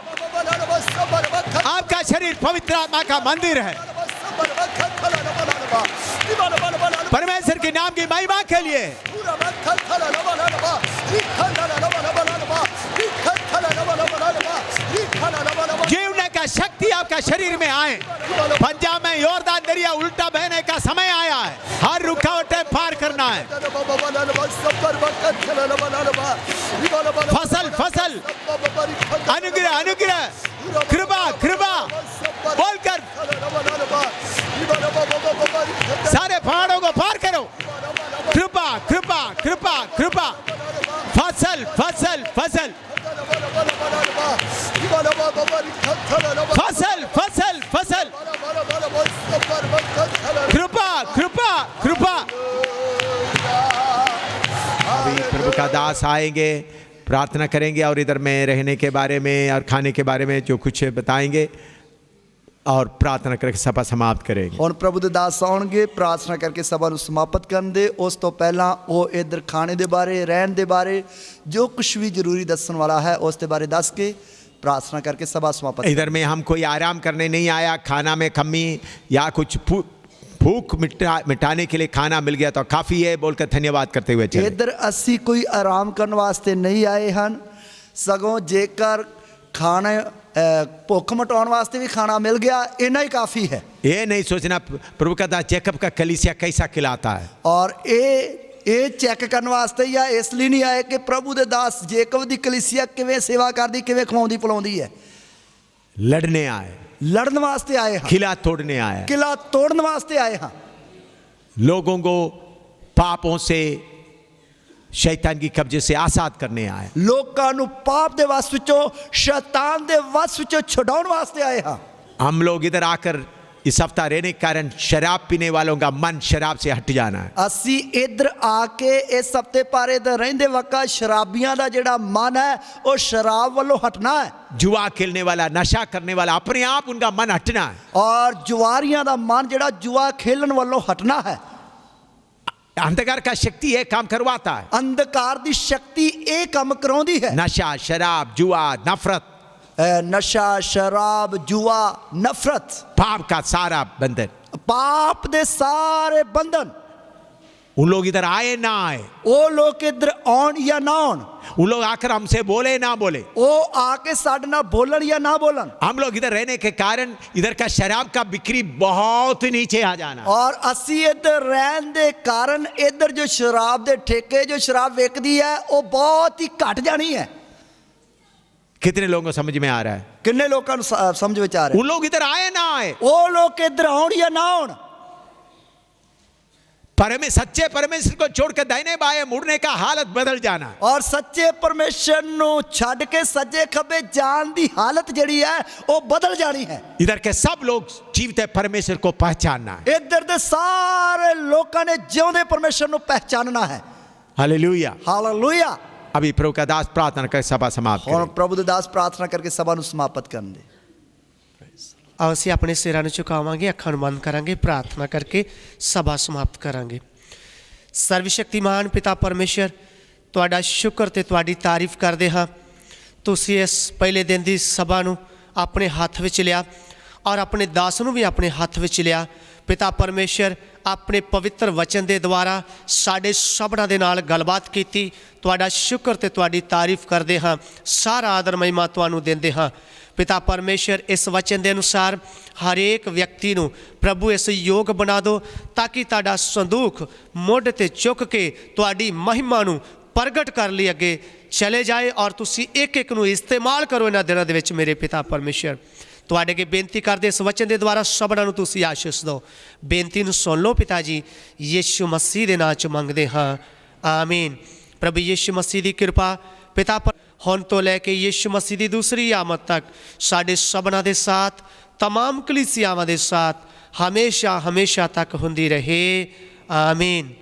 आपका शरीर पवित्र आत्मा का मंदिर है। परमेश्वर के नाम की महिमा के लिए जीवने का शक्ति आपका शरीर में आए। पंजाब में यॉर्दान दरिया उल्टा बहने का समय आया है। हर रुकावटें पार करना है। फसल फसल अनुग्रह अनुग्रह कृपा कृपा बोलकर सारे पहाड़ों को पार करो। कृपा कृपा कृपा कृपा फसल फसल फसल फसल फसल फसल कृपा कृपा कृपा। अभी प्रभु का दास आएंगे, प्रार्थना करेंगे और इधर में रहने के बारे में और खाने के बारे में जो कुछ बताएंगे और प्रार्थना करके सभा समाप्त करेंगे। ਹੁਣ ਪ੍ਰਭੂ ਦੇ ਦਾਸ ਆਉਣਗੇ, ਪ੍ਰਾਰਥਨਾ ਕਰਕੇ ਸਭਾ ਨੂੰ ਸਮਾਪਤ ਕਰਨ ਦੇ। ਉਸ ਤੋਂ ਪਹਿਲਾਂ ਉਹ ਇੱਧਰ ਖਾਣੇ ਦੇ ਬਾਰੇ, ਰਹਿਣ ਦੇ ਬਾਰੇ ਜੋ ਕੁਝ ਵੀ ਜ਼ਰੂਰੀ ਦੱਸਣ ਵਾਲਾ ਹੈ ਉਸ ਦੇ ਬਾਰੇ ਦੱਸ ਕੇ प्रार्थना करके सभा समाप्त। इधर में हम कोई आराम करने नहीं आया, खाना में कमी या कुछ भूख मिटाने के लिए खाना मिल गया तो काफ़ी है बोलकर धन्यवाद करते हुए चले। इधर असी कोई आराम करने वास्ते नहीं आए हैं, सगों जेकर खाने भुख मिटाने वास्ते भी खाना मिल गया इतना ही काफ़ी है। ये नहीं सोचना प्रभु का दास जैकब का कलीसिया कैसा खिलाता है, और ये चेक करने वास्ते या इसलिए नहीं आए कि प्रभु दे दास जेकब दी कलीसिया किवें सेवा करदी, किवें खवाउंदी पिलाउंदी है। लड़ने आए, लड़ने वास्ते आए हैं, किला तोड़ने आए, किला तोड़ने वास्ते आए हैं। लोगों को पापों से, शैतान की कब्जे से आजाद करने आए। लोकां नू पाप दे वस विचों, शैतान दे वस विचों छुड़ाउण वास्ते आए हैं। हम लोग इधर आकर इस हफ्ता रहने के कारण शराब पीने वालों का मन शराब से हट जाना है। असी इधर आके इस हफ्ते पारे इधर रहंदे वक्त शराबियां दा जेड़ा मन है वो शराब वालों हटना है। जुआ खेलने वाला, नशा करने वाला, अपने आप उनका मन हटना है। और जुआरियां दा मन जेड़ा जुआ खेलन वालों हटना है। अंधकार का शक्ति ये काम करवाता है, अंधकार दी शक्ति ये काम करवाउंदी है। नशा, शराब, जुआ, नफरत, नशा, शराब, जुआ, नफरत, पाप का सारा बंधन, पाप दे सारे बंधन। उन लोग इधर आए ना आए, वो लोग इधर आउन या ना आउन, उन लोग आकर हमसे बोले ना बोले, वो आके साडे ना बोलन या ना बोलन, हम लोग इधर रहने के कारण इधर का शराब का बिक्री बहुत नीचे आ जाना। और असी इधर रहने दे कारण इधर जो शराब दे ठेके जो शराब वेचदी है वो बहुत ही घट जानी है। कितने लोगों को समझ में आ रहा है? कितने लोगों को समझ में आ रहा है? उन लोग इधर आए ना आए, वो लोग इधर आउन या ना आउन, सच्चे परमेश्वर को छोड़कर दाहिने बाएं मुड़ने का हालत बदल जाना। और सच्चे परमेश्वर नु छड़ के सज्जे खब्बे जान दी हालत जड़ी है वो बदल जानी है। इधर के सब लोग जीवित परमेश्वर को पहचानना है। इधर दे सारे लोगों ने जिਉਂਦੇ परमेश्वर नु पहचानना है। Hallelujah, hallelujah. अभी प्रभु का दास प्रार्थना कर सभा समाप्त और प्रभु दे दास प्रार्थना करके सभा नु समाप्त करन दे। आओ ਅਸੀਂ ਆਪਣੇ ਸਿਰਾਂ ਨੂੰ ਝੁਕਾਵਾਂਗੇ, ਅੱਖਾਂ ਨੂੰ ਬੰਦ ਕਰਾਂਗੇ, ਪ੍ਰਾਰਥਨਾ ਕਰਕੇ ਸਭਾ ਸਮਾਪਤ ਕਰਾਂਗੇ। ਸਰਵਸ਼ਕਤੀਮਾਨ ਪਿਤਾ ਪਰਮੇਸ਼ਰ, ਤੁਹਾਡਾ ਸ਼ੁਕਰ ਤੇ ਤੁਹਾਡੀ ਤਾਰੀਫ ਕਰਦੇ ਹਾਂ। ਤੁਸੀਂ ਇਸ ਪਹਿਲੇ ਦਿਨ ਦੀ ਸਭਾ ਨੂੰ ਆਪਣੇ ਹੱਥ ਵਿੱਚ ਲਿਆ ਔਰ ਆਪਣੇ ਦਾਸ ਨੂੰ ਵੀ ਆਪਣੇ ਹੱਥ ਵਿੱਚ ਲਿਆ। ਪਿਤਾ ਪਰਮੇਸ਼ਰ, ਆਪਣੇ ਪਵਿੱਤਰ ਵਚਨ ਦੇ ਦੁਆਰਾ ਸਾਡੇ ਸਭਨਾਂ ਦੇ ਨਾਲ ਗੱਲਬਾਤ ਕੀਤੀ। ਤੁਹਾਡਾ ਸ਼ੁਕਰ ਤੇ ਤੁਹਾਡੀ ਤਾਰੀਫ ਕਰਦੇ ਹਾਂ। ਸਾਰਾ ਆਦਰ ਮਹਿਮਾ ਤੁਹਾਨੂੰ ਦਿੰਦੇ ਹਾਂ। पिता परमेश्वर, इस वचन के अनुसार हर एक व्यक्ति को प्रभु इस योग बना दो ताकि तुहाडा संदूक मुढ़ ते चुक के तुहाडी महिमा नूं प्रगट कर लिए अगे चले जाए और तुसी एक एक नूं इस्तेमाल करो इन्हां दिनां दे विच। मेरे पिता परमेश्वर, तुहाडे अगे बेनती करदे इस वचन के द्वारा सबना नूं तुसी आशीष दो। बेनती नूं सुन लो पिता जी, यीशु मसीह दे नाम च मंगदे हाँ, आमीन। प्रभु यीशु मसीह की कृपा पिता पर हुण तो लैके यीशु मसीह की दूसरी आमद तक साढ़े सबना दे साथ तमाम कलीसियावां दे साथ हमेशा हमेशा तक हुंदी रहे। आमीन।